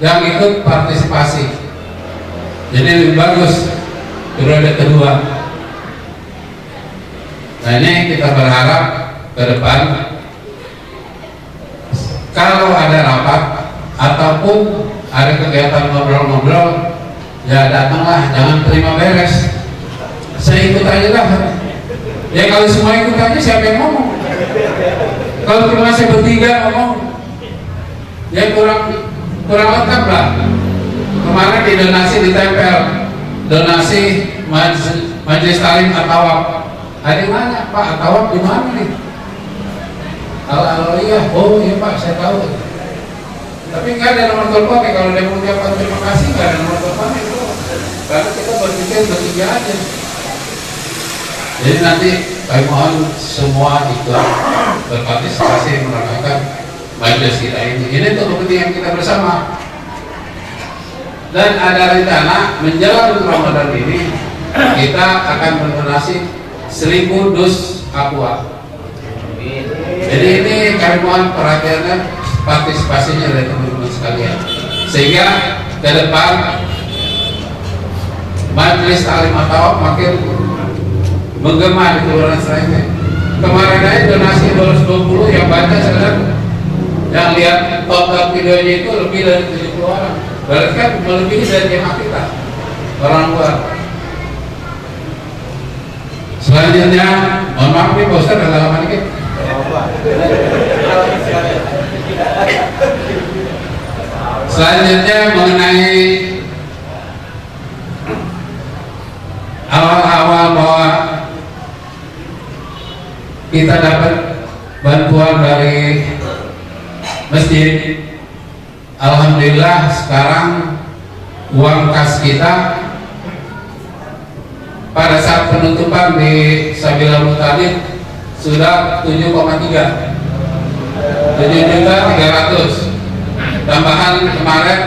H: yang ikut partisipasi. Jadi lebih bagus periode kedua. Nah ini kita berharap ke depan kalau ada rapat ataupun ada kegiatan ngobrol-ngobrol, ya datanglah, jangan terima beres. Saya ikut aja lah. Ya kalau semua ikut aja siapa yang ngomong? Kalau cuma saya bertiga ngomong, ya kurang lengkap lah. Kemarin di donasi ditempel, donasi majelis taklim Atawab. Ada mana Pak Atawab di mana nih? Al-Alawiyah. Oh iya Pak, saya tahu. Tapi nggak ada nomor telepon nih, kalau dia mengucapkan terima kasih nggak ada nomor telepon itu, karena kita berpikir bertiga aja. Jadi nanti kami mohon semua ikut berpartisipasi meramaikan majelis kita ini. Ini untuk kepentingan kita bersama. Dan ada rencana menjelang Ramadan ini kita akan berdonasi 1000 dus aqua. Jadi ini kami mohon perhatiannya, partisipasinya dari teman-teman sekalian, sehingga ke depan majelis taklim Atawab makin menggema di Kelurahan Serengge. Kemarin aja donasi 220 yang baca sekarang, yang lihat total videonya itu lebih dari 70 orang. Berarti kan melebihi dari jemaah kita, orang luar. Selanjutnya, mohon maaf nih Pak Ustadz, ada lama dikit. Selanjutnya mengenai awal-awal bahwa kita dapat bantuan dari masjid. Alhamdulillah sekarang uang kas kita pada saat penutupan di Sabila Mutadid sudah 7,3 7.300.000, tambahan kemarin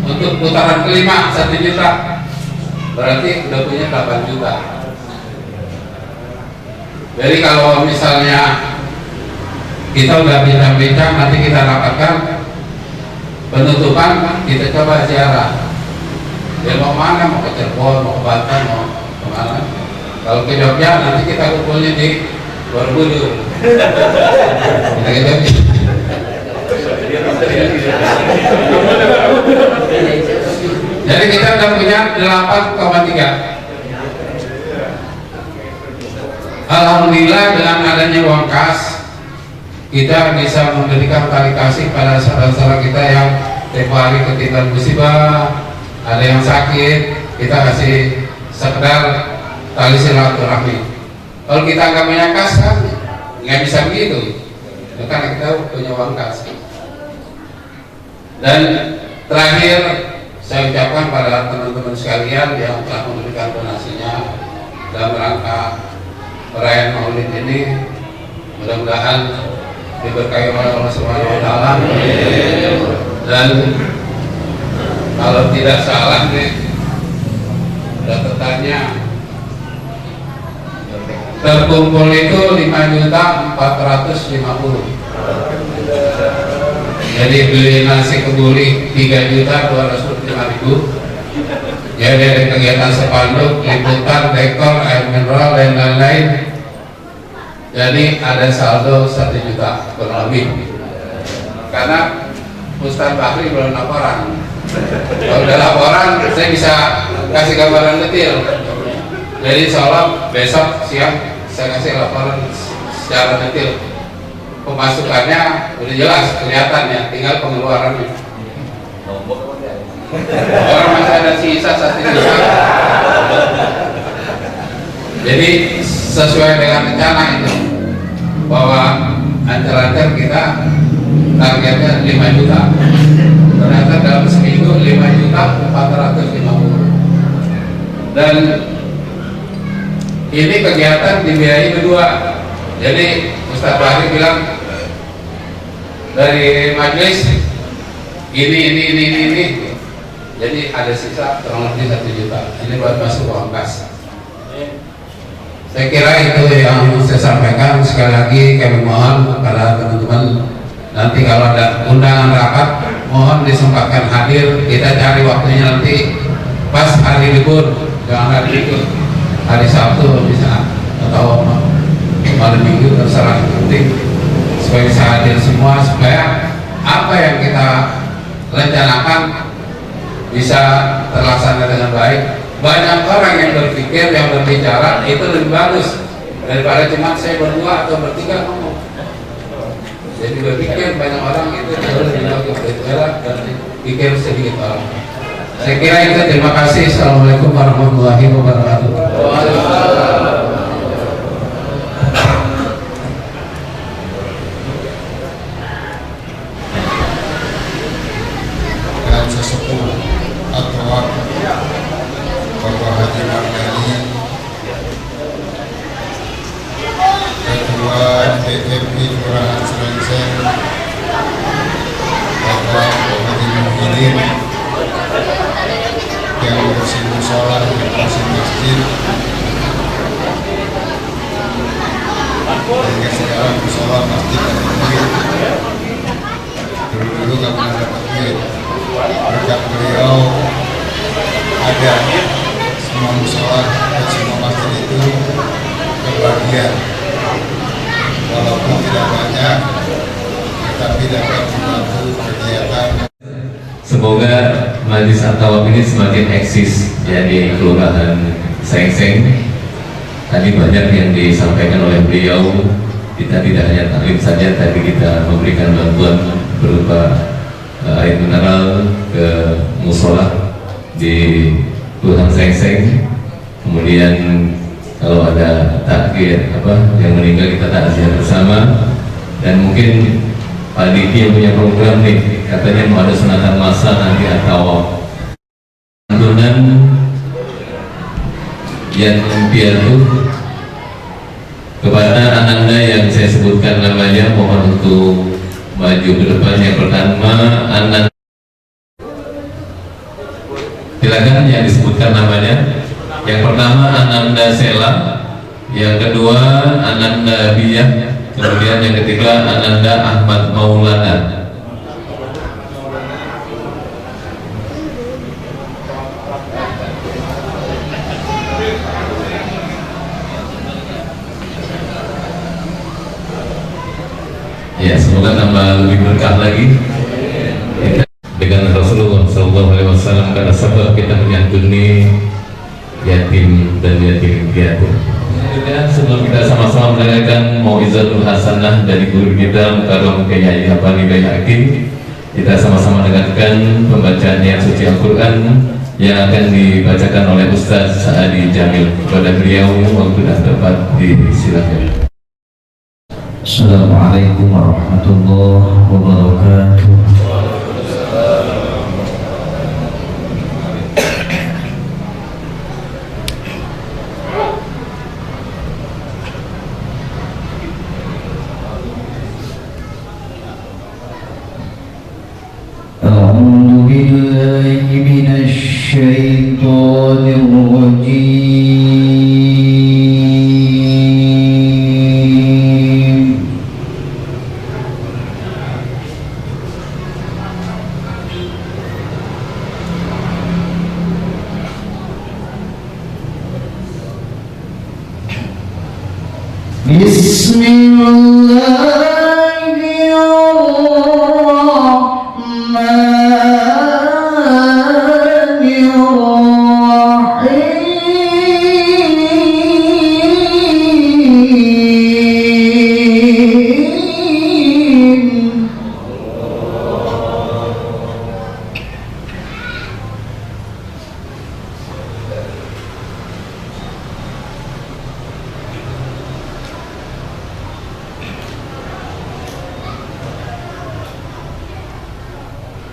H: untuk putaran kelima 1 juta, berarti udah punya 8 juta. Jadi kalau misalnya kita udah bincang-bincang, nanti kita rapatkan penutupan, kita coba ziarah. Dia mau mana, mau ke Cirebon, mau ke Banten, mau kemana. Kalau ke Jogja nanti kita kumpulnya di Borobudur. Kita ke Jogja. Jadi kita sudah punya 8,3. Alhamdulillah dengan adanya uang kas, kita bisa memberikan tali kasih pada saudara-saudara kita yang tempoh hari ketiban musibah, ada yang sakit, kita kasih sekedar tali silaturahmi. Kalau kita nggak punya kas kan nggak bisa begitu, karena kita punya uang kas. Dan terakhir saya ucapkan pada teman-teman sekalian yang telah memberikan donasinya dalam rangka perayaan Maulid ini, mudah-mudahan diberkahi oleh Allah Subhanahu wa taala. Dan kalau tidak salah nih datatannya terkumpul itu 5.450.000. Jadi beli nasi kebuli 3.225.000. Jadi ada kegiatan spanduk, liputan, dekor, air mineral dan lain-lain. Jadi ada saldo 1 juta kurang lebih. Karena Ustaz Bakri belum laporan. Kalau udah laporan, saya bisa kasih gambaran detail. Jadi insya Allah besok siang saya kasih laporan secara detail. Pemasukannya udah jelas kelihatan ya, tinggal pengeluarannya. Orang masih ada sisa 1 juta. Jadi sesuai dengan rencana itu bahwa ancar-ancar kita targetnya 5 juta. Ternyata dalam seminggu 5.450.000. Dan ini kegiatan dibiayai berdua. Jadi Ustaz Bahri bilang dari majelis ini. Jadi ada sisa kurang lebih 1 juta. Ini buat masuk uang kas. Saya kira itu yang saya sampaikan. Sekali lagi kami mohon kepada teman-teman, nanti kalau ada undangan rapat mohon disempatkan hadir. Kita cari waktunya nanti pas hari libur, jangan hari libur, hari Sabtu bisa atau malam minggu, terserah, penting supaya bisa hadir semua, supaya apa yang kita rencanakan bisa terlaksana dengan baik. Banyak orang yang berpikir, yang berbicara itu lebih bagus daripada cuma saya berdua atau bertiga ngomong. Jadi berpikir banyak orang itu jauh lebih bagus berbicara dan pikir sedikit orang. Saya kira itu. Terima kasih. Assalamualaikum warahmatullahi wabarakatuh.
B: Dan sesepuh atau Bapak Haji Mardani, Ketua DPP Kelurahan Serengseng, Bapak Haji Muhyiddin yang bersih musola, bersih masjid, dan segala musola masjid dan masjid. Dulu nggak pernah dapat duit, berkat beliau ada semua musola dan semua masjid itu kebahagiaan, walaupun tidak banyak tetapi dapat membantu kegiatan.
D: Semoga Majelis At-Tawaf ini semakin eksis ya di Kelurahan Serengseng. Tadi banyak yang disampaikan oleh beliau. Kita tidak hanya taklim saja, tadi kita memberikan bantuan berupa air mineral ke musola di Kelurahan Serengseng. Kemudian kalau ada takdir yang meninggal, kita takziah bersama. Dan mungkin Pak Diki yang punya program nih, katanya mau ada sunatan masa nanti atau santunan yang piatu kepada Ananda yang saya sebutkan namanya, mohon untuk maju ke depan. Yang pertama Ananda, silakan yang disebutkan namanya. Yang pertama Ananda Sela, yang kedua Ananda Biyah, kemudian yang ketiga Ananda Ahmad Maulana. Ya, semoga tambah lebih berkah lagi. Kita, dengan Rasulullah SAW kata sahabat, kita menyantuni yatim dan yatim piatu. Selanjutnya, sebelum kita sama-sama mendengarkan mau'izatul hasanah dari guru kita Mukarram Kiai Habani Baihaqi, kita sama-sama dengarkan pembacaan ayat suci Al-Quran yang akan dibacakan oleh Ustaz Sa'adi Jamil. Kepada beliau waktu dan tempat disilakan.
A: Assalamualaikum warahmatullahi wabarakatuh. A'udzu billahi minasy syaithanir rajim. Bismillahirrahmanirrahim.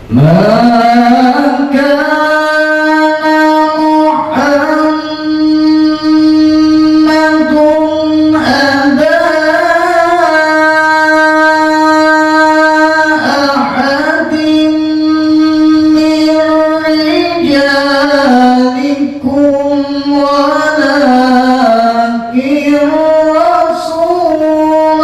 A: Ma kana Muhammadun aba ahadin min rijalikum walakin Rasulullah.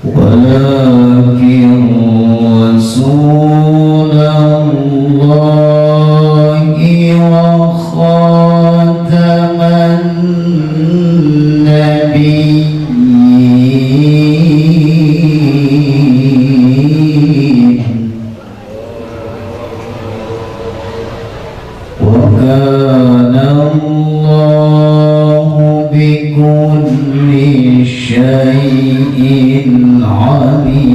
A: ولكن رسول الله وخاتم النبيين وكان الله بكل شيء عليما.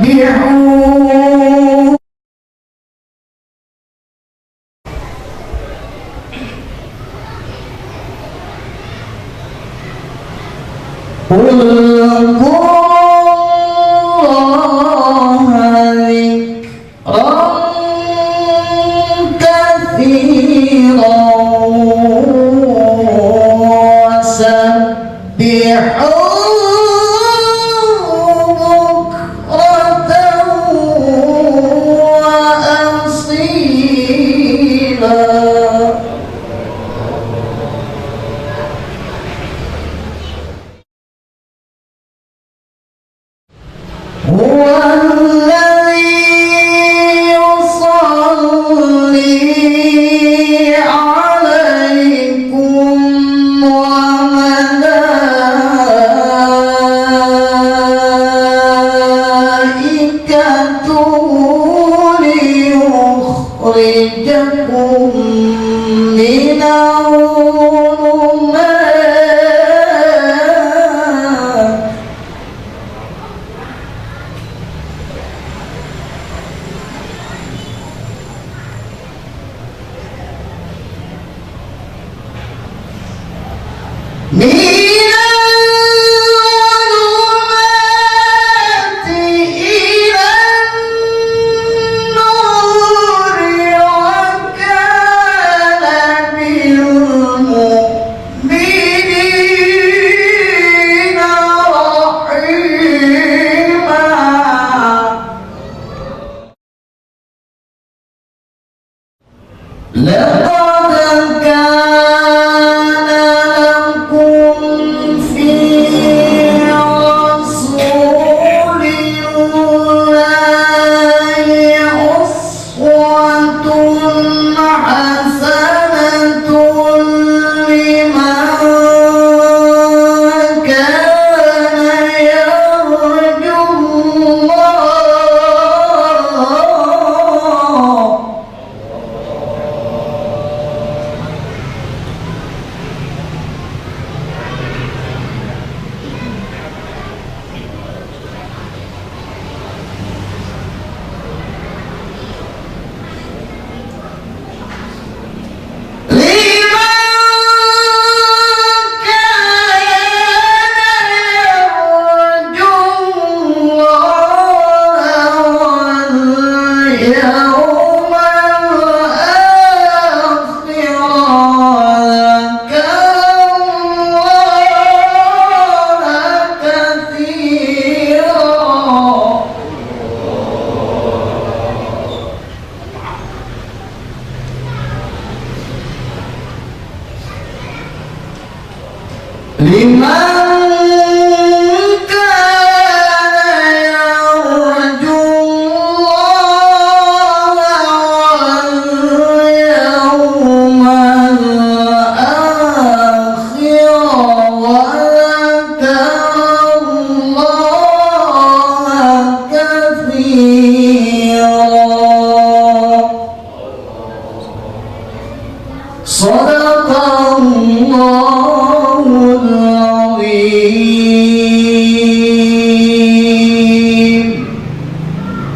A: وسبحوا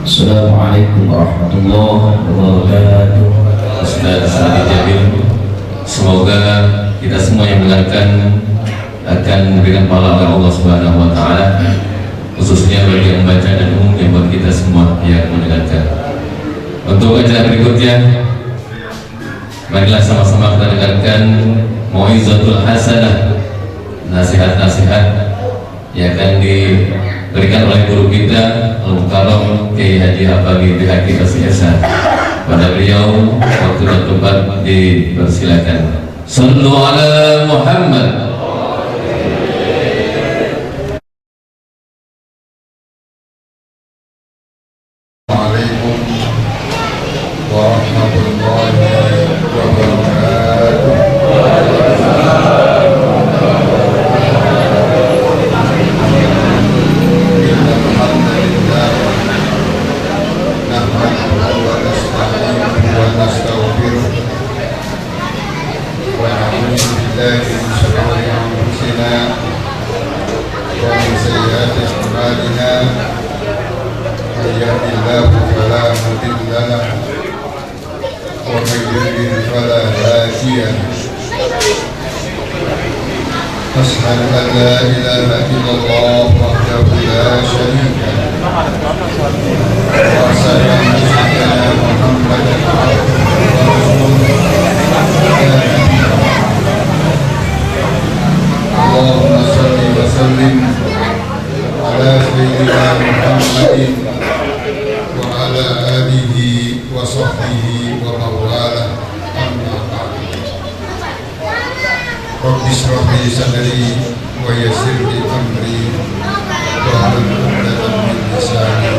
A: Assalamualaikum warahmatullahi wabarakatuh.
D: Ustaz Sadi Jamil, semoga kita semua yang mendengarkan akan diberikan pahala oleh Allah Subhanahu wa taala, khususnya bagi yang membaca dan umumnya buat kita semua yang mendengarkan. Untuk acara berikutnya, marilah sama-sama kita dengarkan Mau'izatul Hasanah, nasihat-nasihat yang akan diberikan oleh guru kita Al-Mukarram Kiai Haji Habibie Bihaqi Kasihasa. Pada beliau waktu dan tempat dipersilakan. Sallu ala Muhammad.
B: Assalamualaikum warahmatullahi wabarakatuh. أشهد أن لا إله إلا الله وحده لا شريك له وأشهد أن سيدنا محمدا عبده ورسوله اللهم صل وسلم على سيدنا محمد وعلى آله وصحبه ومن والاه. أما بعد رب اشرح لي صدري ويسر لي امري واحلل عقدة من لساني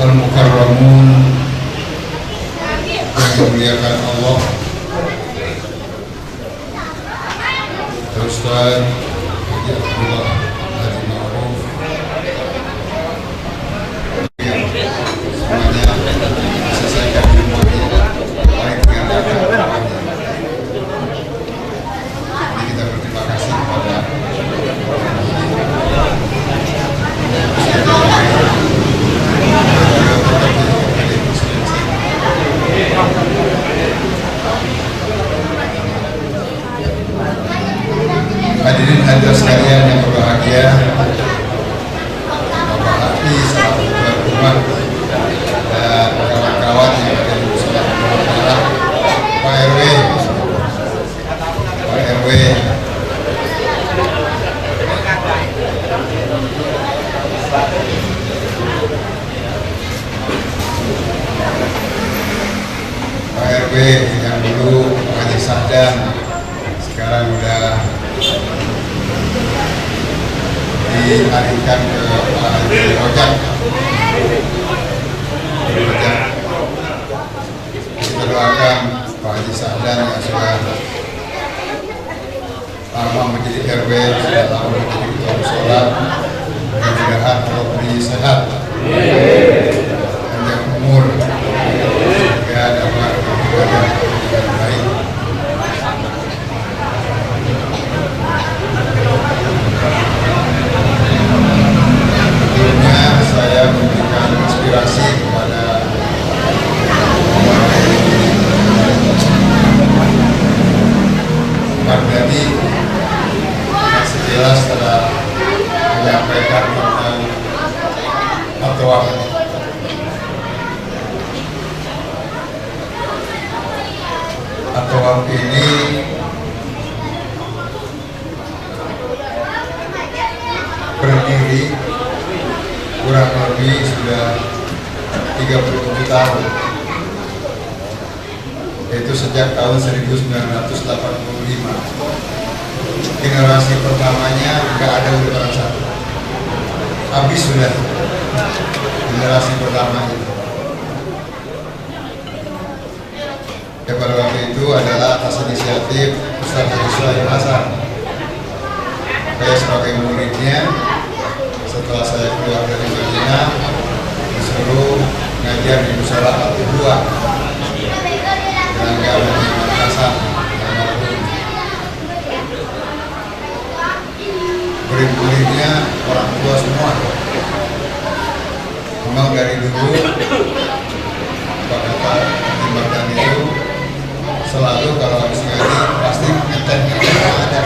B: Al-Mukarramun yang dimuliakan Allah, Ustaz Haji Abdullah Haji Ma'ruf, semuanya selesaikan semuanya baik dengan datang. Jadi kita berterima kasih kepada hadirin sekalian yang berbahagia, Bapak Hati selaku tuan rumah dan kawan-kawan yang ada di musola Pak RW, Pak RW yang dulu Pak Haji Sahdan, sekarang udah dialihkan ke Pak Haji Rojak. Kita doakan Pak Haji Sahdan yang sudah lama menjadi RW, sudah lama menjadi ketua musola, mudah-mudahan Allah beri sehat, panjang umur, sehingga dapat beribadah dengan baik. Sebelumnya saya memberikan inspirasi kepada Mardani yang sejelas telah menyampaikan tentang fatwa. Fatwa ini berdiri kurang lebih sudah 37 tahun, yaitu sejak tahun 1985. Generasi pertamanya nggak ada urutan satu, habis sudah generasi pertamanya. Ya, pada waktu itu adalah atas inisiatif Ustaz Haji Sulaiman Hasan. Saya sebagai muridnya, setelah saya keluar dari Madinah, disuruh ngajar di musola Al-Qudwa Tenaga Haji Makassar. Murid-muridnya orang tua semua. Memang dari dulu Pak kata Timbakan itu selalu kalau habis ngaji pasti ngeten ada.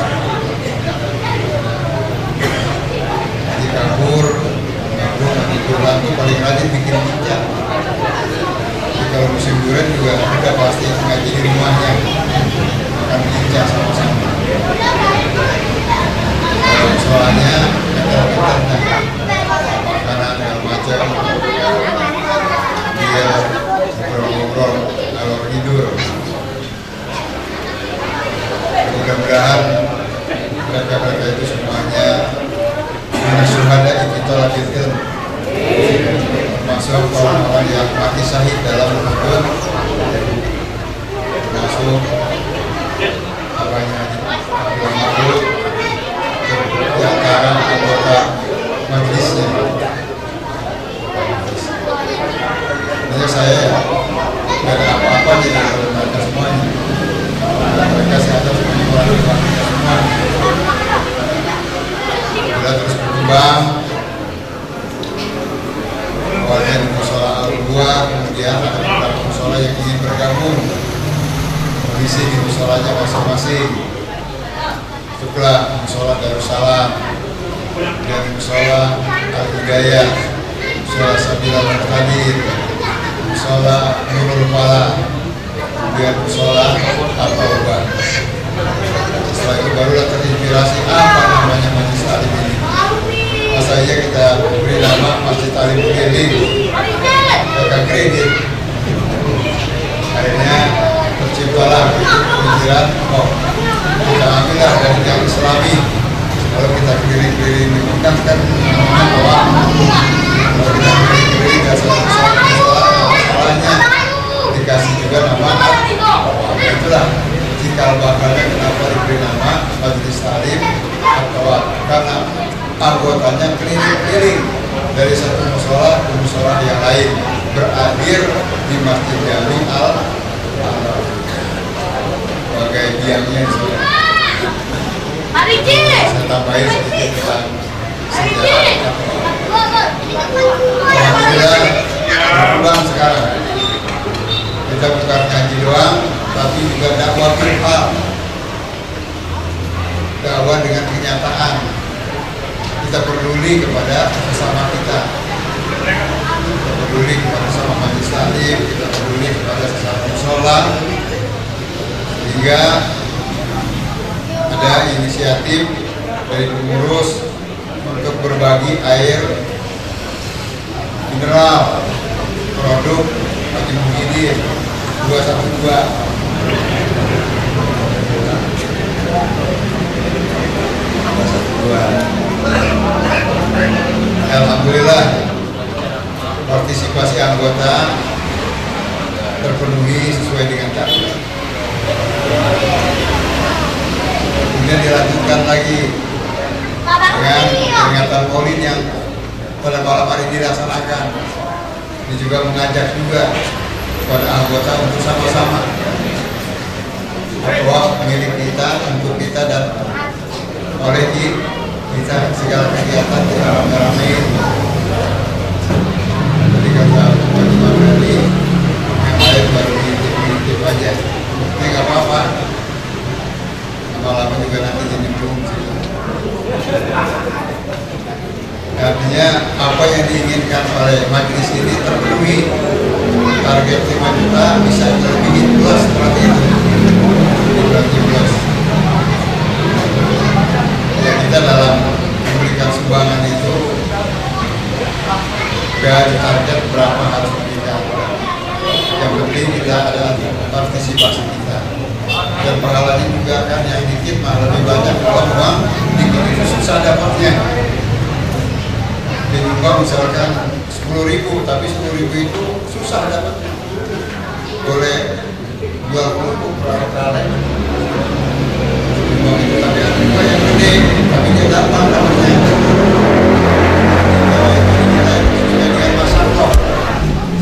B: Ngaji kabur, ngaji pulang tuh paling rajin bikin hijab. Jadi kalau musim durian juga udah pasti ngaji di rumahnya, makan hijab sama-sama. Soalnya ngeten-ngeten makanan yang macam dia ngobrol-ngobrol kalau tidur. Mudah-mudahan mereka-mereka itu semuanya menasuhada kita lagi termasuk orang-orang yang mati syahid dalam Ramadan, termasuk abahnya Abdul Mahmud di antara anggota majelisnya. Hanya saya tidak ada apa-apa di dalam mereka semuanya. Mereka sehatnya semuanya orang tua kita semua. Kita terus berkembang. Awalnya di musola Al-Qudwa, kemudian ada beberapa musola yang ingin bergabung mengisi di musolanya masing-masing. Itulah musola Darussalam, dan musola Al-Hidayah, musola Sabilal Murtadin, musola Nurul Falah, kemudian musola Al-Taubah. Setelah itu barulah terinspirasi apa namanya Majelis Ta'lim ini. Masa aja kita beri nama Masjid Ta'lim Keliling, mereka kredit. Akhirnya terciptalah pikiran, oh kita ambillah dari yang Islami. Kalau kita keliling-keliling di Mekah kan namanya doa. Kalau kita keliling-keliling dan masalahnya dikasih juga nama Al-Tawab. Itulah cikal bakalnya kenapa diberi nama Majelis Ta'lim Al-Tawab, karena anggotanya keliling-keliling dari satu musola ke musola yang lain, berakhir di Masjid Jami Al-Tawab sebagai biangnya. Saya tambahin sedikit tentang sejarah. Alhamdulillah berkembang sekarang. Kita bukan ngaji doang, tapi juga dakwah firqah. dakwah dengan kenyataan. Kita peduli kepada sesama kita. Kita peduli kepada sesama majelis taklim, kita peduli kepada sesama musola, sehingga ada inisiatif dari pengurus untuk berbagi air mineral produk Haji Muhyiddin 212. Alhamdulillah partisipasi anggota terpenuhi sesuai dengan target. Kemudian dilanjutkan lagi dengan peringatan Maulid yang pada malam hari dilaksanakan. Ini juga mengajak juga kepada anggota untuk sama-sama bahwa milik kita, untuk kita, dan oleh kita segala kegiatan kita rame-ramein. Jadi kata Pak Bali, yang lain baru diintip aja. Ini nggak apa-apa. Lama-lama juga nanti jadi belum. Artinya apa yang diinginkan oleh majelis ini terpenuhi. Target 5 juta bisa lebih plus seperti itu di bulan 17. Ya, kita dalam memberikan sumbangan itu gak ditarget berapa harus diberikan. Yang penting kita ada partisipasi kita. Dan pahalanya juga kan yang dikit malah lebih banyak. Kalau uang dikit itu susah dapatnya. Dinyumbang misalkan 10.000, tapi 10.000 itu susah dapatnya. Boleh jual kerupuk peralatan. Dinyumbang itu tapi ada juga yang gede, tapi dia gampang dapatnya. Sesuai dengan masalah,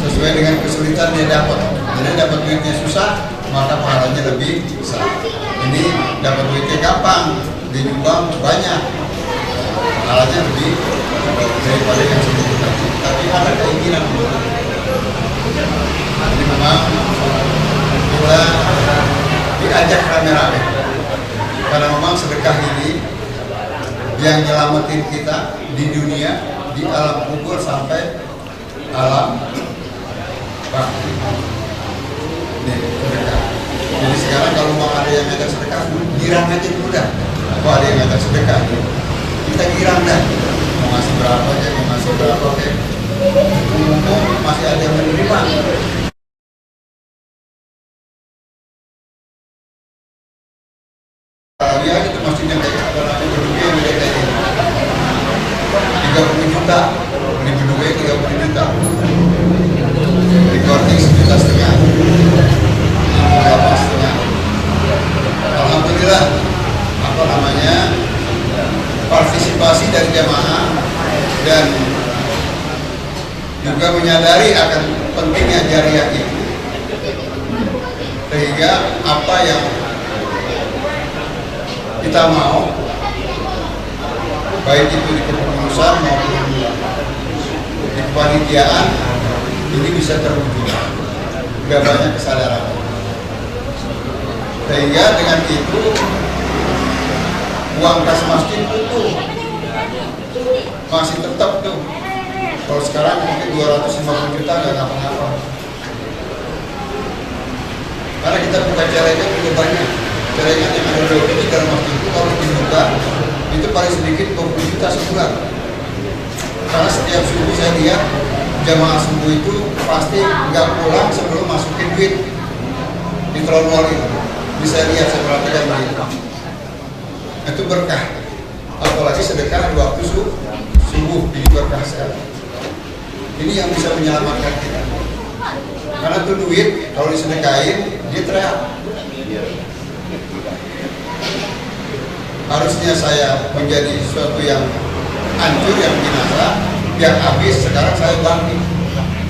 B: sesuai dengan kesulitan dia dapat. Jadi dapat duitnya susah, maka pahalanya lebih besar. Ini dapat duitnya gampang, dinyumbang banyak, pahalanya lebih daripada yang sedikit tadi. Tapi ada keinginan untuk jadi memang kita diajak rame-rame karena memang sedekah ini yang nyelamatin kita di dunia, di alam kubur sampai alam bakti. Nih, sedekah. Jadi sekarang kalau mau ada yang ngajak sedekah, girang aja mudah. Kalau ada yang ngajak sedekah, kita girang dah. Mau ngasih berapa aja, mau ngasih berapa aja. Masih ada yang menerima. Ya itu maksudnya kayak kalau ada berdua yang kayak ini 30 juta, beli berdua 30 juta, recording 1,5 juta, 8,5. Alhamdulillah, apa namanya, partisipasi dari jamaah dan juga menyadari akan pentingnya jariah itu, sehingga apa yang kita mau, baik itu di kepengurusan maupun di kepanitiaan, ini bisa terwujud. Sudah banyak kesadaran, sehingga dengan itu uang kas masjid utuh masih tetap tuh. Kalau sekarang mungkin 250 juta nggak ngapa-ngapa, karena kita buka celengan juga banyak. Celengan yang ada di dalam masjid itu kalau dibuka itu paling sedikit 20 juta sebulan. Karena setiap subuh saya lihat jamaah subuh itu pasti nggak pulang sebelum masukin duit di tronwol itu. Bisa lihat, saya perhatikan begitu. Itu berkah. Apalagi sedekah di waktu subuh ini berkah sekali. Ini yang bisa menyelamatkan kita. Karena itu duit kalau disedekahin dia teriak. Harusnya saya menjadi sesuatu yang hancur, yang binasa, yang habis. Sekarang saya bangkit.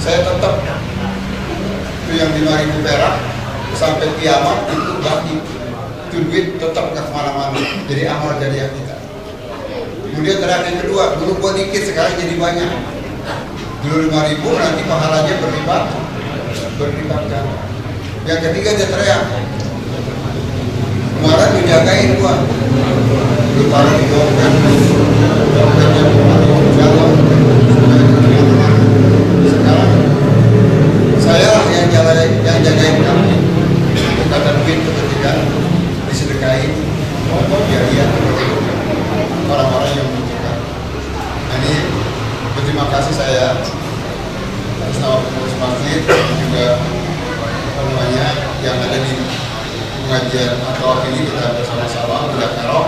B: Saya tetap itu yang 5.000 perak sampai kiamat itu bangkit. Itu duit tetap nggak kemana-mana. Jadi amal jariah kita. Kemudian teriak yang kedua, dulu gua dikit, sekarang jadi banyak. Dulu 5.000, nanti pahalanya berlipat ganda. Yang ketiga dia teriak, kemarin dijagain gua kemarin dijauhkan sekarang saya yang jagain kamu kata duit ketika disedekain biaya orang-orang yang membutuhkan. Nah, ini berterima kasih saya atas nama pengurus masjid juga yang ada di pengajian atau ini kita bersama-sama berdakarok.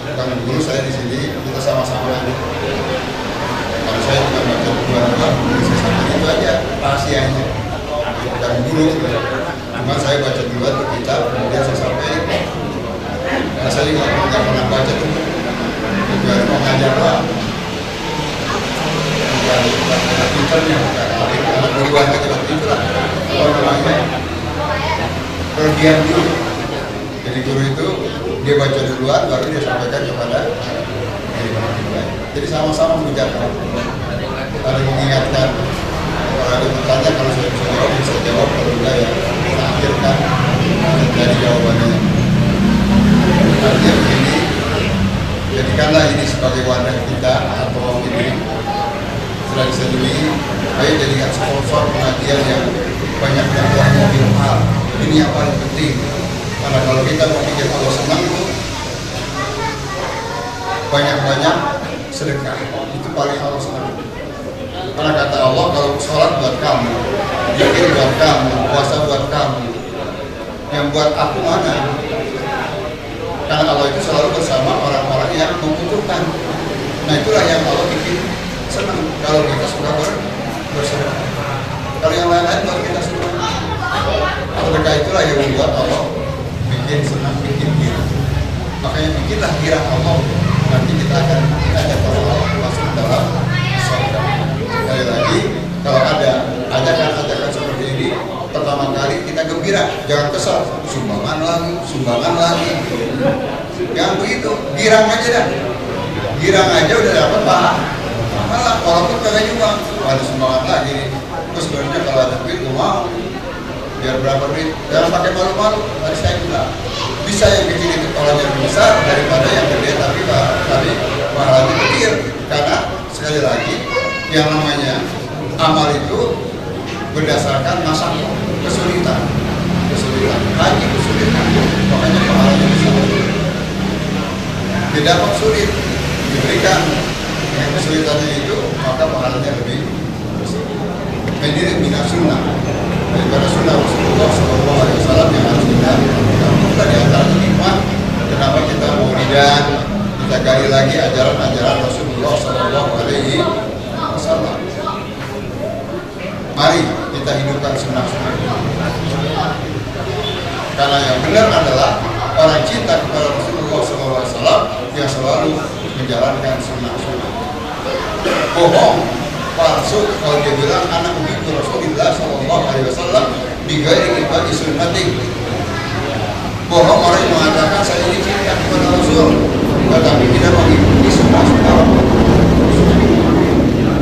B: Bukan guru saya di sini, kita sama-sama. Kalau saya juga baca dua saya itu aja rahasianya. Bukan guru, cuma saya baca dua tuh kitab, kemudian saya sampaikan. Karena saya juga nggak pernah baca tuh, juga mengajar doang. Bukan pinternya, bukan duluan aja waktu itu lah. Kalau namanya kelebihan dulu. Jadi guru itu dia baca duluan, baru dia sampaikan kepada jadi sama-sama menjaga. Ada mengingatkan, kalau ada bertanya kalau saya bisa jawab, kalau enggak ya kita akhirkan dari jawabannya. Artinya begini, jadikanlah ini sebagai wadah kita atau ini setelah disetujui, ayo jadikan sponsor pengajian yang banyak dakwahnya hal. Ini yang paling penting. Karena kalau kita mau bikin Allah senang, banyak-banyak sedekah itu paling Allah senang. Karena kata Allah, kalau sholat buat kamu, zikir buat kamu, puasa buat kamu, yang buat aku mana? Karena Allah itu selalu bersama orang-orang yang membutuhkan. Nah itulah yang Allah bikin senang. Kalau kita suka bersedekah, kalau yang lain-lain buat kita senang. Sedekah itulah yang membuat Allah bikin senang, bikin girang. Makanya bikinlah girang Allah. Nanti kita akan ajak Allah masuk dalam surga. Sekali lagi, kalau ada ajakan-ajakan seperti ini, pertama kali kita gembira, jangan kesal. Sumbangan lagi. Yang begitu, girang aja dah. Girang aja udah dapat pahala, walaupun kagak nyumbang. Ada sumbangan lagi nih. Terus sebenarnya kalau ada duit, gue mau. Biar berapa duit, jangan pakai malu-malu. Tadi saya bilang, bisa yang kecil itu pahalanya lebih besar daripada yang gede tapi pahalanya kecil. Karena sekali lagi, yang namanya amal itu berdasarkan masa kesulitan, haji kesulitan, makanya pahalanya besar. Tidak sulit diberikan yang kesulitannya itu, maka pahalanya lebih besar. Ini minat sunnah daripada sunnah Rasulullah SAW yang harus kita lakukan. Di antara nikmat kenapa kita maulidan, kita gali lagi ajaran-ajaran Rasulullah SAW. Mari kita hidupkan sunnah-sunnah. Karena yang benar adalah orang cinta kepada Rasulullah SAW yang selalu menjalankan sunnah-sunnah. Bohong, palsu kalau dia bilang anak begitu Rasulullah SAW digairi ibadi sunnati. Bohong orang yang mengatakan saya ini cinta kepada Rasul, tetapi tidak mengikuti sunnah-sunnah.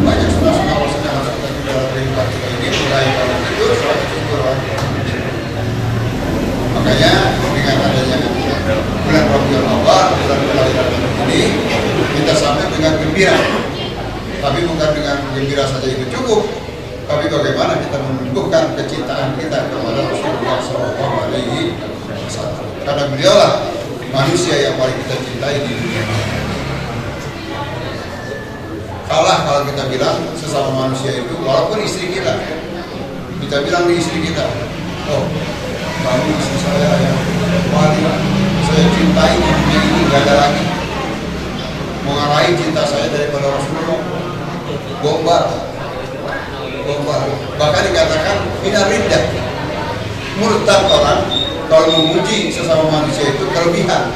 B: Banyak sunnah-sunnah Rasul yang harus kita dalam kehidupan kita ini, mulai kalau itu sampai syukur. Makanya dengan adanya bulan Rabiul Awal, bulan kelahiran ini, kita sampai dengan gembira. Tapi bukan dengan gembira saja itu cukup, tapi bagaimana kita menumbuhkan kecintaan kita kepada Rasulullah SAW. Karena beliaulah manusia yang paling kita cintai di dunia. Kalah kalau kita bilang sesama manusia itu, walaupun istri kita bilang di istri kita, oh kamu istri saya yang paling saya cintai di dunia ini, gak ada lagi mau ngalahin cinta saya daripada Rasulullah. Gombal. Bahkan dikatakan hina riddah, murtad orang kalau memuji sesama manusia itu kelebihan.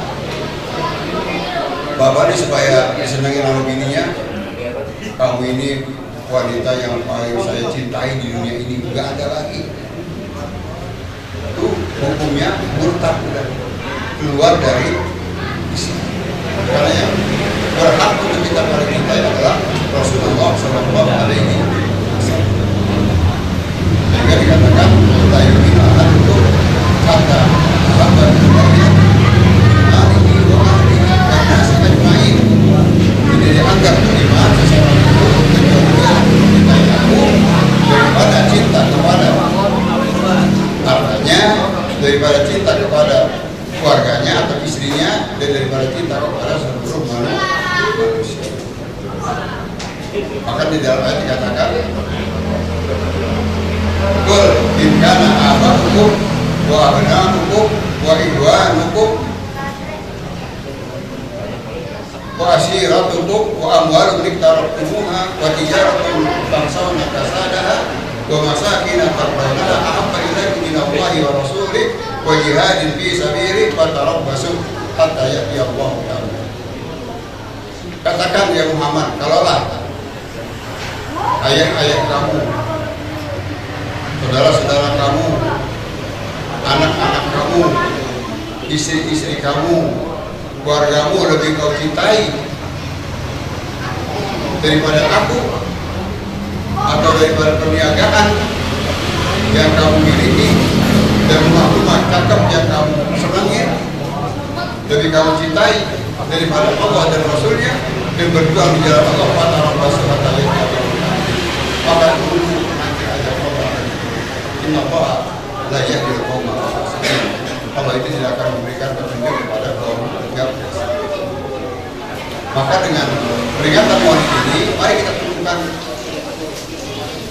B: Bapak ini supaya disenangi sama bininya, kamu ini wanita yang paling saya cintai di dunia ini, nggak ada lagi. Itu hukumnya murtad, keluar dari Islam. Karena yang berhak untuk kita paling cintai adalah Rasulullah SAW. Sehingga dikatakan kita ini itu kata sahabat daripada cinta kepada keluarganya atau istrinya, dan daripada cinta kepada seluruh manusia. Maka di dalam ayat dikatakan, Qul in kana aba'ukum wa abna'ukum wa ikhwanukum wa ashiratukum wa amwalun iqtaraftumuha wa tijaratun takhshawna kasadaha wa masakin tardawnaha ahabba ilaykum minallahi wa rasulih wa jihadin fi sabilihi fatarabbasu hatta ya'tiya Allahu bi amrihi. Katakan ya Muhammad, kalaulah ayah-ayah kamu, saudara-saudara kamu, anak-anak kamu, istri-istri kamu, keluargamu lebih kau cintai daripada aku, atau daripada perniagaan yang kamu miliki dan rumah-rumah cakep yang kamu senangi, lebih kamu cintai daripada Allah dan Rasulnya, dan berjuang di jalan Allah maka tunggu nanti aja Allah. Inna Allah la yahdil qawma fasiqin. Allah itu tidak akan memberikan petunjuk kepada kaum kafir. Maka dengan peringatan Maulid ini, mari kita tunjukkan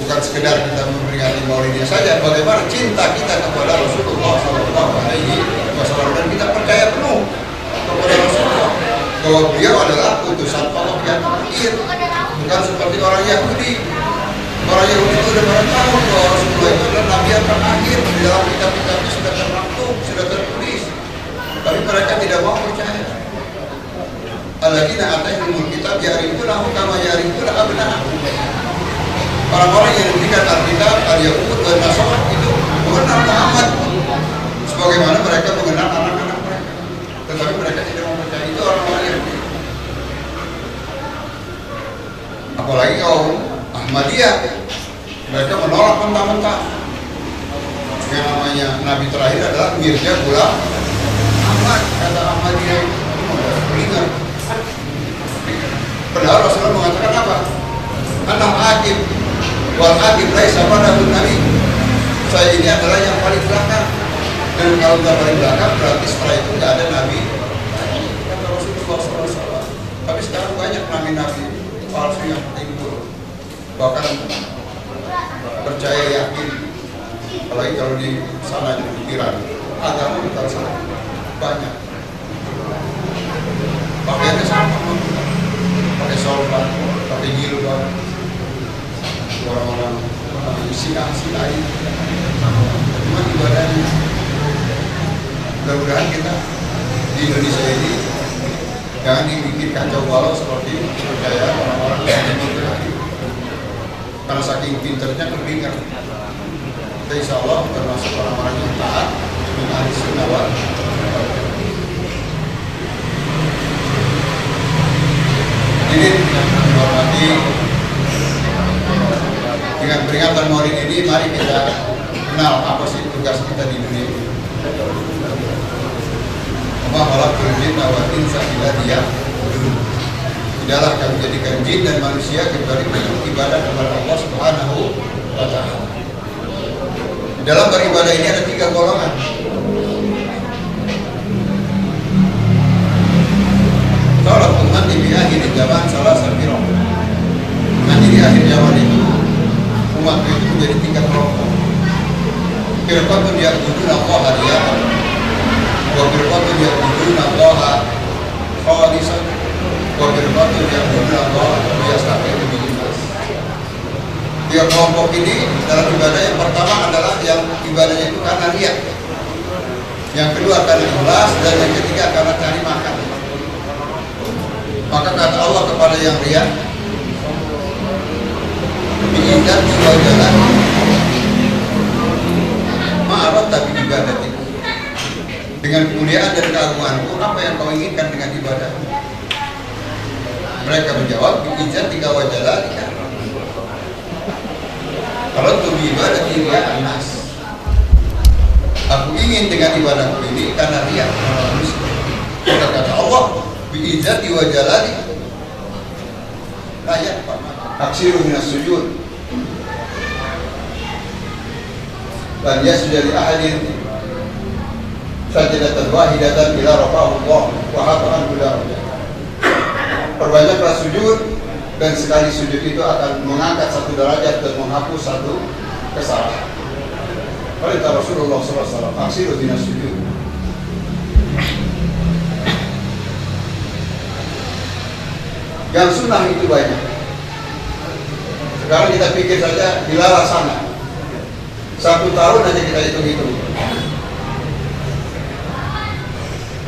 B: bukan sekedar kita memperingati Maulidnya saja, bagaimana cinta kita kepada Rasulullah SAW, dan kita percaya penuh kepada Rasulullah bahwa beliau adalah utusan Allah yang terakhir, bukan seperti orang Yahudi. Orang Yahudi itu sudah pada tahu bahwa Rasulullah itu adalah Nabi yang terakhir, di dalam kitab-kitabnya sudah termaktub, sudah tertulis, tapi mereka tidak mau percaya. Alladzina atainahumul kitab ya'rifunahu kama ya'rifuna abna'ahum. Orang-orang yang diberikan Alkitab, al-Yahud dan Nasara itu mengenal Muhammad sebagaimana mereka mengenal anak-anak mereka, tetapi mereka tidak mau percaya. Itu orang-orang Yahudi. Apalagi kaum Ahmadiyah, mereka menolak mentah-mentah. Yang namanya Nabi terakhir adalah Mirza Ghulam Ahmad, kata Ahmadiyah. Ingat, padahal Rasulullah mengatakan apa? Anak akib wal akib laisa padahun Nabi. Saya ini adalah yang paling belakang, dan kalau tidak paling belakang berarti setelah itu tidak ada Nabi, kata Rasulullah SAW. Tapi sekarang banyak nabi-nabi palsu yang timbul, bahkan percaya yakin, apalagi kalau di sana di pikiran agama kita sana banyak pakaiannya sama, pakai sorban, pakai jilbab, orang-orang sila ini, cuma ibadahnya. Mudah-mudahan kita di Indonesia ini jangan dibikin kacau balau seperti percaya orang-orang yang berpikir. Karena saking pinternya kebingungan. Kita insya Allah termasuk orang-orang yang taat dengan ahli sunnah wal jamaah. Jadi yang dihormati, dengan peringatan Maulid ini, mari kita kenal apa sih tugas kita di dunia ini. Wa khalaqal jinna wal insa illa liya'budun. Tidaklah kami jadikan jin dan manusia kecuali untuk ibadah kepada Allah Subhanahu wa Ta'ala. Di dalam beribadah ini ada 3 golongan. Salat nanti di akhir zaman salah satu. Nanti di akhir zaman itu umat itu menjadi 3 kelompok. Firqatun ya'buduna Allah riya'an, wa firqatun ya'buduna Allah khalisan, wa firqatun ya'buduna Allah biyastaqilu binas. 3 kelompok ini dalam ibadah yang pertama adalah yang ibadahnya itu karena riya, yang kedua karena ikhlas, dan yang ketiga karena cari makan. Maka kata Allah kepada yang riya, biidat wa jalan ma'arad tapi ibadah itu. Dengan kemuliaan dan keagunganku, apa yang kau inginkan dengan ibadah? Mereka menjawab, biidat tiga wa jalalika. Kalau itu ibadah dia anas, aku ingin dengan ibadahku ini karena riya manusia. Maka kata Allah, biizzati wa jalali layak aksiru minas sujud dan yasjud li ahadin sajadatan wahidatan ila rafa'ullah wa hata'an budarajat. Perbanyaklah sujud, dan sekali sujud itu akan mengangkat satu derajat dan menghapus satu kesalahan. Perintah Rasulullah SAW, aksiru dinas sujud. Yang sunnah itu banyak. Sekarang kita pikir saja dilarang sana. 1 tahun aja kita hitung-hitung.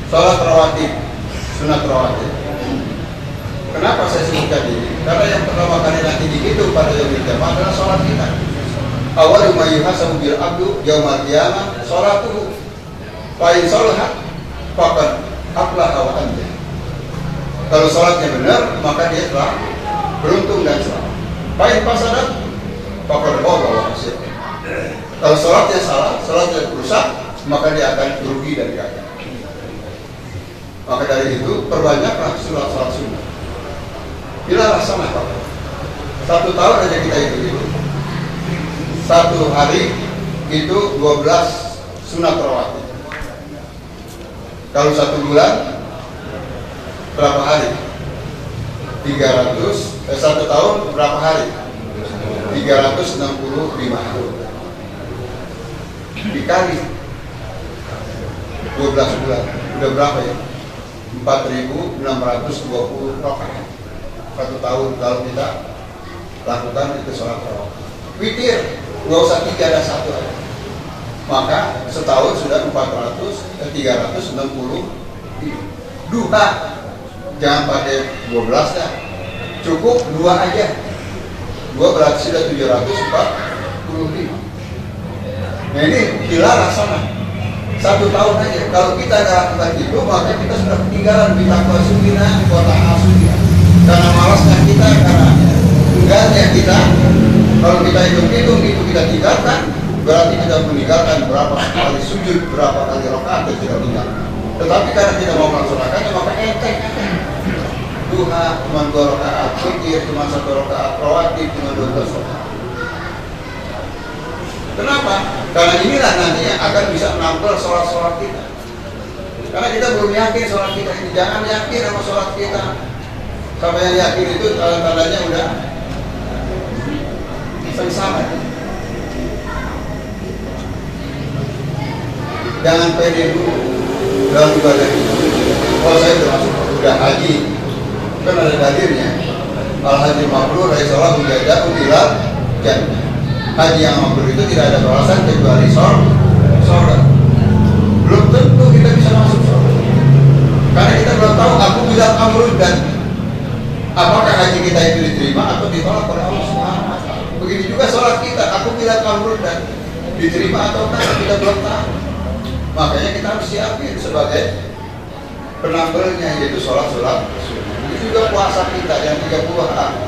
B: Salat rawatib, sunat rawatib. Kenapa saya sebutkan ini? Karena yang pertama kali nanti dihitung pada yaumil qiyamah adalah salat kita. Awwalu ma yuhasabu bil abdu yaumal qiyamah salatuhu. Fa in salahat faqad aflaha wa anjah. Kalau salatnya benar, maka dia telah beruntung dan selamat. Fa in fasadat faqad khaba wa khasir. Kalau salatnya salah, salatnya rusak, maka dia akan rugi dan gagal. Maka dari itu perbanyaklah salat sunnah. Bila laksanakan 1 tahun aja kita itu 1 hari itu 12 sunat rawatib. Kalau 1 bulan berapa hari? 1 tahun berapa hari? 365 hari. Dikali 12 bulan udah berapa ya? 4.620 rakaat. 1 tahun kalau kita lakukan itu sholat rawatib. Witir, nggak usah 3, ada 1 aja. Maka setahun sudah 360. Duha, jangan pakai 12 dah, cukup 2 aja. 2 berarti sudah 745. Nah ini gila rasanya. 1 tahun aja. Kalau kita lakukan itu, maka kita sudah ketinggalan di takwa sunnah, kota sunnah. Karena malasnya kita, karena enggaknya kita. Kalau kita hitung-hitung itu kita tinggalkan, berarti kita meninggalkan berapa kali sujud, berapa kali rakaat yang kita tinggalkan. Tetapi karena kita mau melaksanakannya, maka enteng. Duha cuma 2 rakaat, witir cuma 1 rakaat, rawatib cuma 12 rakaat. Kenapa? Karena inilah nanti yang akan bisa menampil sholat-sholat kita. Karena kita belum yakin sholat kita ini. Jangan yakin sama sholat kita. Sampai yang yakin itu tanda-tandanya udah sengsara. Jangan pede dulu dalam ibadah itu. Oh saya udah haji, kan ada dalilnya. Al-haji mabrur raisalah hujajah utilal jannah. Haji yang mabrur itu tidak ada balasan kecuali surga. Belum tentu kita bisa masuk surga. Karena kita belum tahu aku bilang amrud dan apakah haji kita itu diterima atau ditolak oleh Allah Subhanahu wa taala. Begitu juga sholat kita, aku bilang amrud dan diterima atau tidak, kita belum tahu. Makanya kita harus siapin sebagai penampilnya, yaitu sholat-sholat sunnah. Itu juga puasa kita yang 30 hari.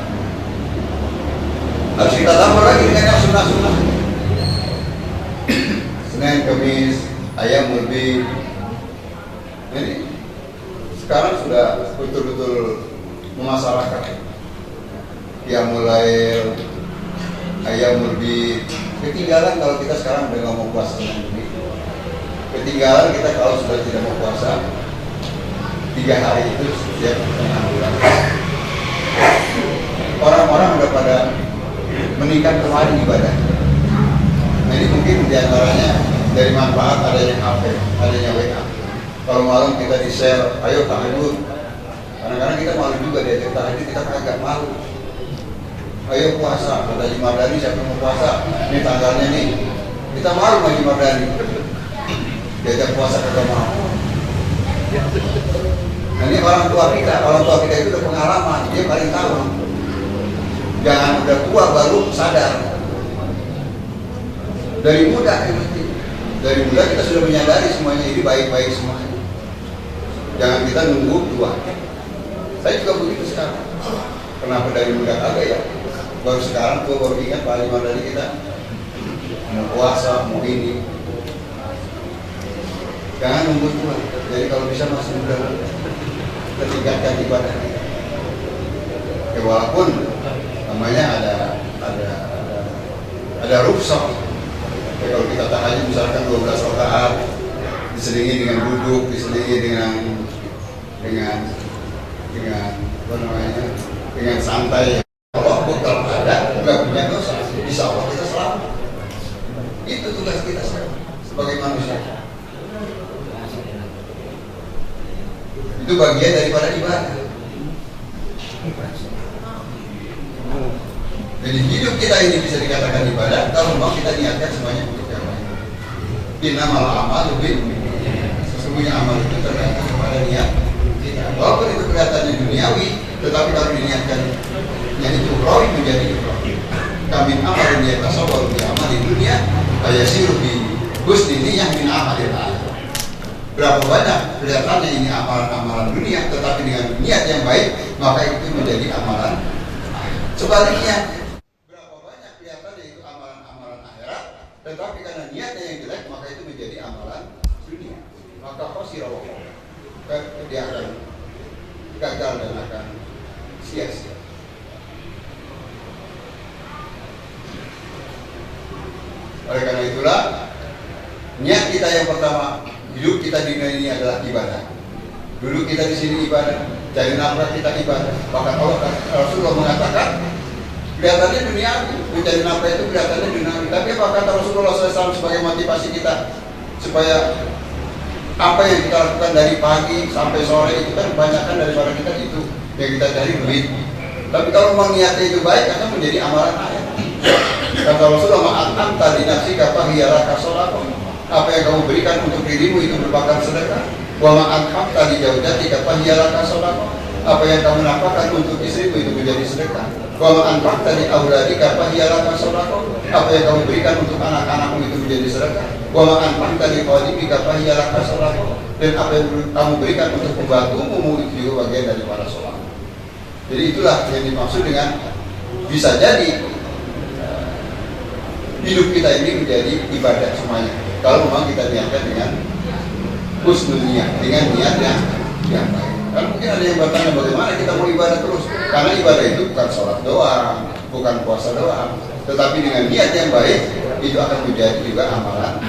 B: Harus kita tambah lagi dengan yang sunnah-sunnah. Senin, Kamis, Ayyamul Bid. Ini sekarang sudah betul-betul memasyarakat. Qiyamul Lail, Ayyamul Bid. Ketinggalan kalau kita sekarang udah nggak mau puasa Senin Kamis. Ketinggalan kita kalau sudah tidak mau puasa 3 hari itu setiap tengah bulan. Orang-orang udah pada meningkat kemarin ibadah. Nah ini mungkin diantaranya dari manfaat adanya HP, adanya WA. Kalau malam kita di share, ayo tahajud. Kadang-kadang kita malu juga diajak tahajud, kita agak malu. Ayo puasa, kata Haji Mardani, siapa mau puasa? Ini tanggalnya nih. Kita malu sama Haji Mardani. Diajak puasa kagak mau. Nah ini orang tua kita itu udah pengalaman, dia paling tahu. Jangan udah tua baru sadar. Dari muda kita sudah menyadari semuanya ini baik-baik semuanya. Jangan kita nunggu tua. Saya juga begitu sekarang. Kenapa dari muda kagak ya? Baru sekarang tua baru ingat Pak Haji dari kita mau puasa, mau ini. Jangan nunggu tua. Jadi kalau bisa masih muda, kita tingkatkan ibadah. Ya walaupun namanya ada rukhsah. Ya, kalau kita tahajud misalkan 12 rakaat, diselingi dengan duduk, diselingi dengan apa namanya, dengan santai. Allah kalau ada nggak punya dosa, insya Allah kita selamat. Itu tugas kita sebagai manusia. Itu bagian daripada ibadah. Jadi hidup kita ini bisa dikatakan ibadah kalau memang kita niatkan semuanya untuk yang lain. Innamal a'malu binniyat. Sesungguhnya amal itu tergantung kepada niat kita. Walaupun itu kelihatannya duniawi, tetapi kalau diniatkan yang itu roh menjadi roh. Kami amal dunia tasawwur bi amal di dunia, ayasiru bi husni niyyah min amalil akhirah. Berapa banyak kelihatannya ini amalan dunia, tetapi dengan niat yang baik maka itu menjadi amalan. Sebaliknya, berapa banyak kelihatannya itu amalan akhirat, tetapi karena niatnya yang jelek maka itu menjadi amalan dunia. Maka khosirah dia akan gagal dan akan sia-sia. Oleh karena itulah niat kita yang pertama, hidup kita di dunia ini adalah ibadah. Dulu kita di sini ibadah, cari nafkah kita ibadah. Bahkan Rasulullah mengatakan, kelihatannya duniawi, mencari nafkah itu kelihatannya duniawi. Tapi apa kata Rasulullah SAW sebagai motivasi kita supaya apa yang kita lakukan dari pagi sampai sore itu kan kebanyakan daripada kita itu yang kita cari duit. Tapi kalau memang niatnya itu baik akan menjadi amalan akhir. Kata Rasulullah, ma'atam tadi nafsika fahiyala kasolakom. Apa yang kamu berikan untuk dirimu itu merupakan sedekah. Wa ma'atam tadi jaujatika fahiyala kasolakom. Apa yang kamu nafkahkan untuk istrimu itu menjadi sedekah. Wa ma'atam tadi auladika fahiyala kasolakom. Apa yang kamu berikan untuk anak-anakmu itu menjadi sedekah. Wa ma'atam tadi qadibika fahiyala kasolakom. Dan apa yang kamu berikan untuk pembantumu itu juga bagian dari para sholat. Jadi itulah yang dimaksud dengan bisa jadi hidup kita ini menjadi ibadah semuanya. Kalau memang kita niatkan dengan husnul niat, dengan niat yang baik. Kan mungkin ada yang bertanya bagaimana kita mau ibadah terus? Karena ibadah itu bukan sholat doang, bukan puasa doang, tetapi dengan niat yang baik itu akan menjadi juga amalan.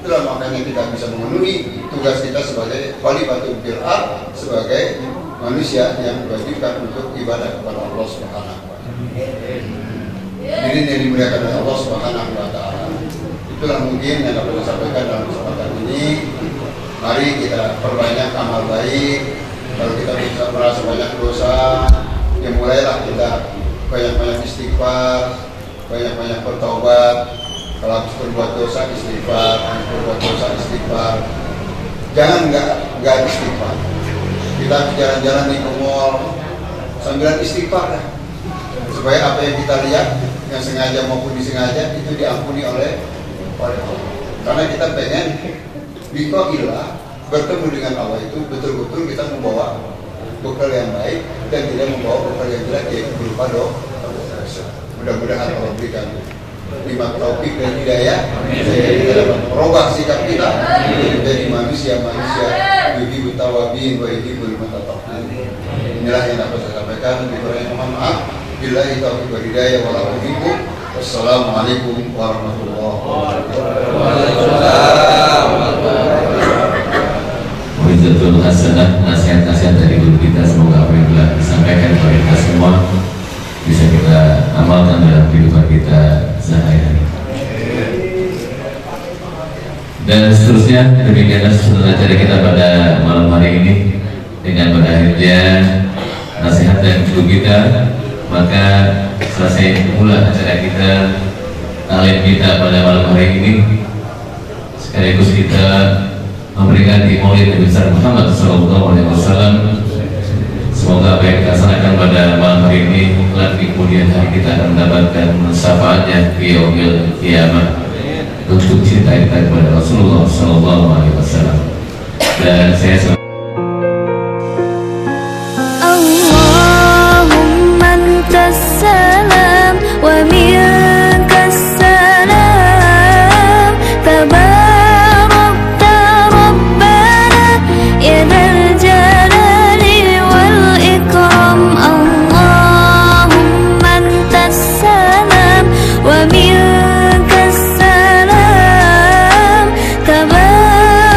B: Itulah makanya kita bisa memenuhi tugas kita sebagai khalifatul fil ardh, sebagai manusia yang diwajibkan untuk ibadah kepada Allah Subhanahu wa taala. Diri yang dimuliakan oleh Allah Subhanahu wa taala. Itulah mungkin yang dapat saya sampaikan dalam kesempatan ini. Mari kita perbanyak amal baik. Kalau kita bisa merasa banyak dosa, ya mulailah kita banyak-banyak istighfar, banyak-banyak bertobat. Kalau habis berbuat dosa istighfar, habis berbuat dosa istighfar. Jangan nggak istighfar. Kita jalan-jalan di mall sambilan istighfar lah, supaya apa yang kita lihat yang sengaja maupun disengaja itu diampuni oleh Allah. Karena kita pengen biqaillah, bertemu dengan Allah itu betul-betul kita membawa bekal yang baik dan tidak membawa bekal yang jelek, yaitu berupa dosa. Mudah-mudahan Allah berikan nikmat taufik dan hidayah sehingga kita dapat merubah sikap kita menjadi manusia-manusia yuhibbut tawabin wa yuhibbul mutatahhirin. Inilah yang dapat saya sampaikan. Lebih mohon maaf. Billahi taufiq wal hidayah wa la ilaha. Wassalamualaikum warahmatullahi wabarakatuh.
D: Wabillahi hasanah, nasihat-nasihat dari guru kita, semoga apa yang telah disampaikan kepada kita semua bisa kita amalkan dalam kehidupan kita sehari-hari. Dan seterusnya, demikianlah susunan acara kita pada malam hari ini. Dengan berakhirnya nasihat dan guru kita, maka selesai pula acara kita, taklim kita pada malam hari ini. Sekaligus kita memberikan di Maulid Nabi besar Muhammad SAW. Semoga apa yang kita laksanakan pada malam hari ini kelak di kemudian hari kita akan mendapatkan syafaatnya di yaumil qiyamah untuk cinta kita kepada Rasulullah SAW. Dan saya
I: Allahumma antas salam wa minkas salam, tabarakta rabbana ya dzal jalali wal ikram. Allahumma antas salam wa minkas salam, tabarakta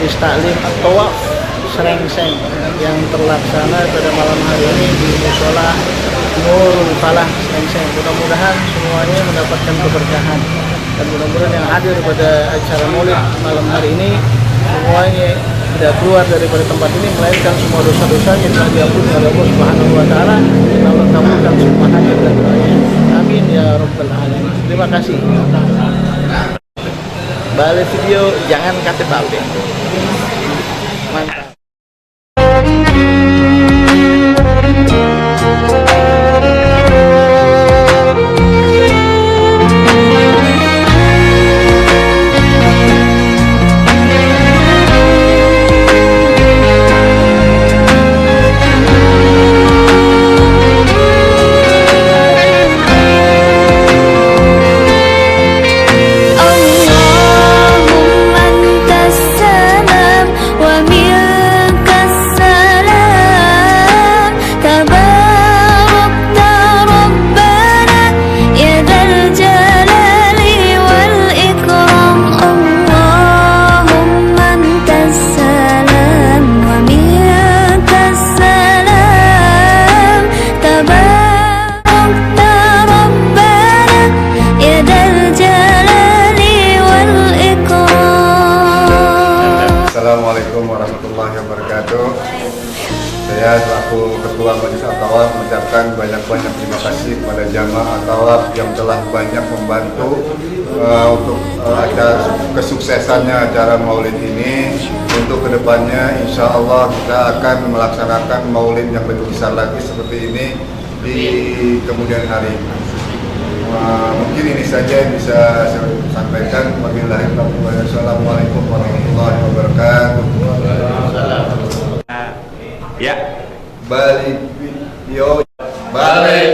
C: Majelis Taklim At-Tawaf Serengseng yang terlaksana pada malam hari ini di Musola Nurul Falah Serengseng. Mudah-mudahan semuanya mendapatkan keberkahan dan mudah-mudahan yang hadir pada acara Maulid malam hari ini semuanya tidak keluar daripada tempat ini melainkan semua dosa-dosanya telah diampuni oleh Allah Subhanahu wa taala. Allah kabulkan semua hajat dan doanya. Amin ya rabbal alamin. Terima kasih. Balik video jangan KTP. Mantap.
B: Assalamualaikum warahmatullahi wabarakatuh. Saya selaku Ketua Majelis At-Tawaf mengucapkan banyak-banyak terima kasih kepada jamaah At-Tawaf yang telah banyak membantu untuk acara kesuksesannya acara Maulid ini. Untuk kedepannya insya Allah kita akan melaksanakan Maulid yang lebih besar lagi seperti ini di kemudian hari. Mungkin ini saja yang bisa saya sampaikan. Wassalamualaikum warahmatullahi wabarakatuh.
J: Ya.
B: Balik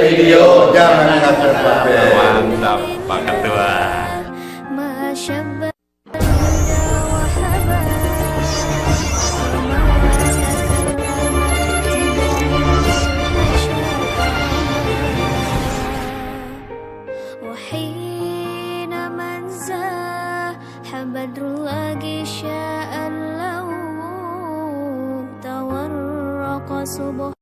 B: video, jangan KTP.
J: Mantap, Pak Ketua.
I: بدر lagi sya'an lau tawarraqa subuh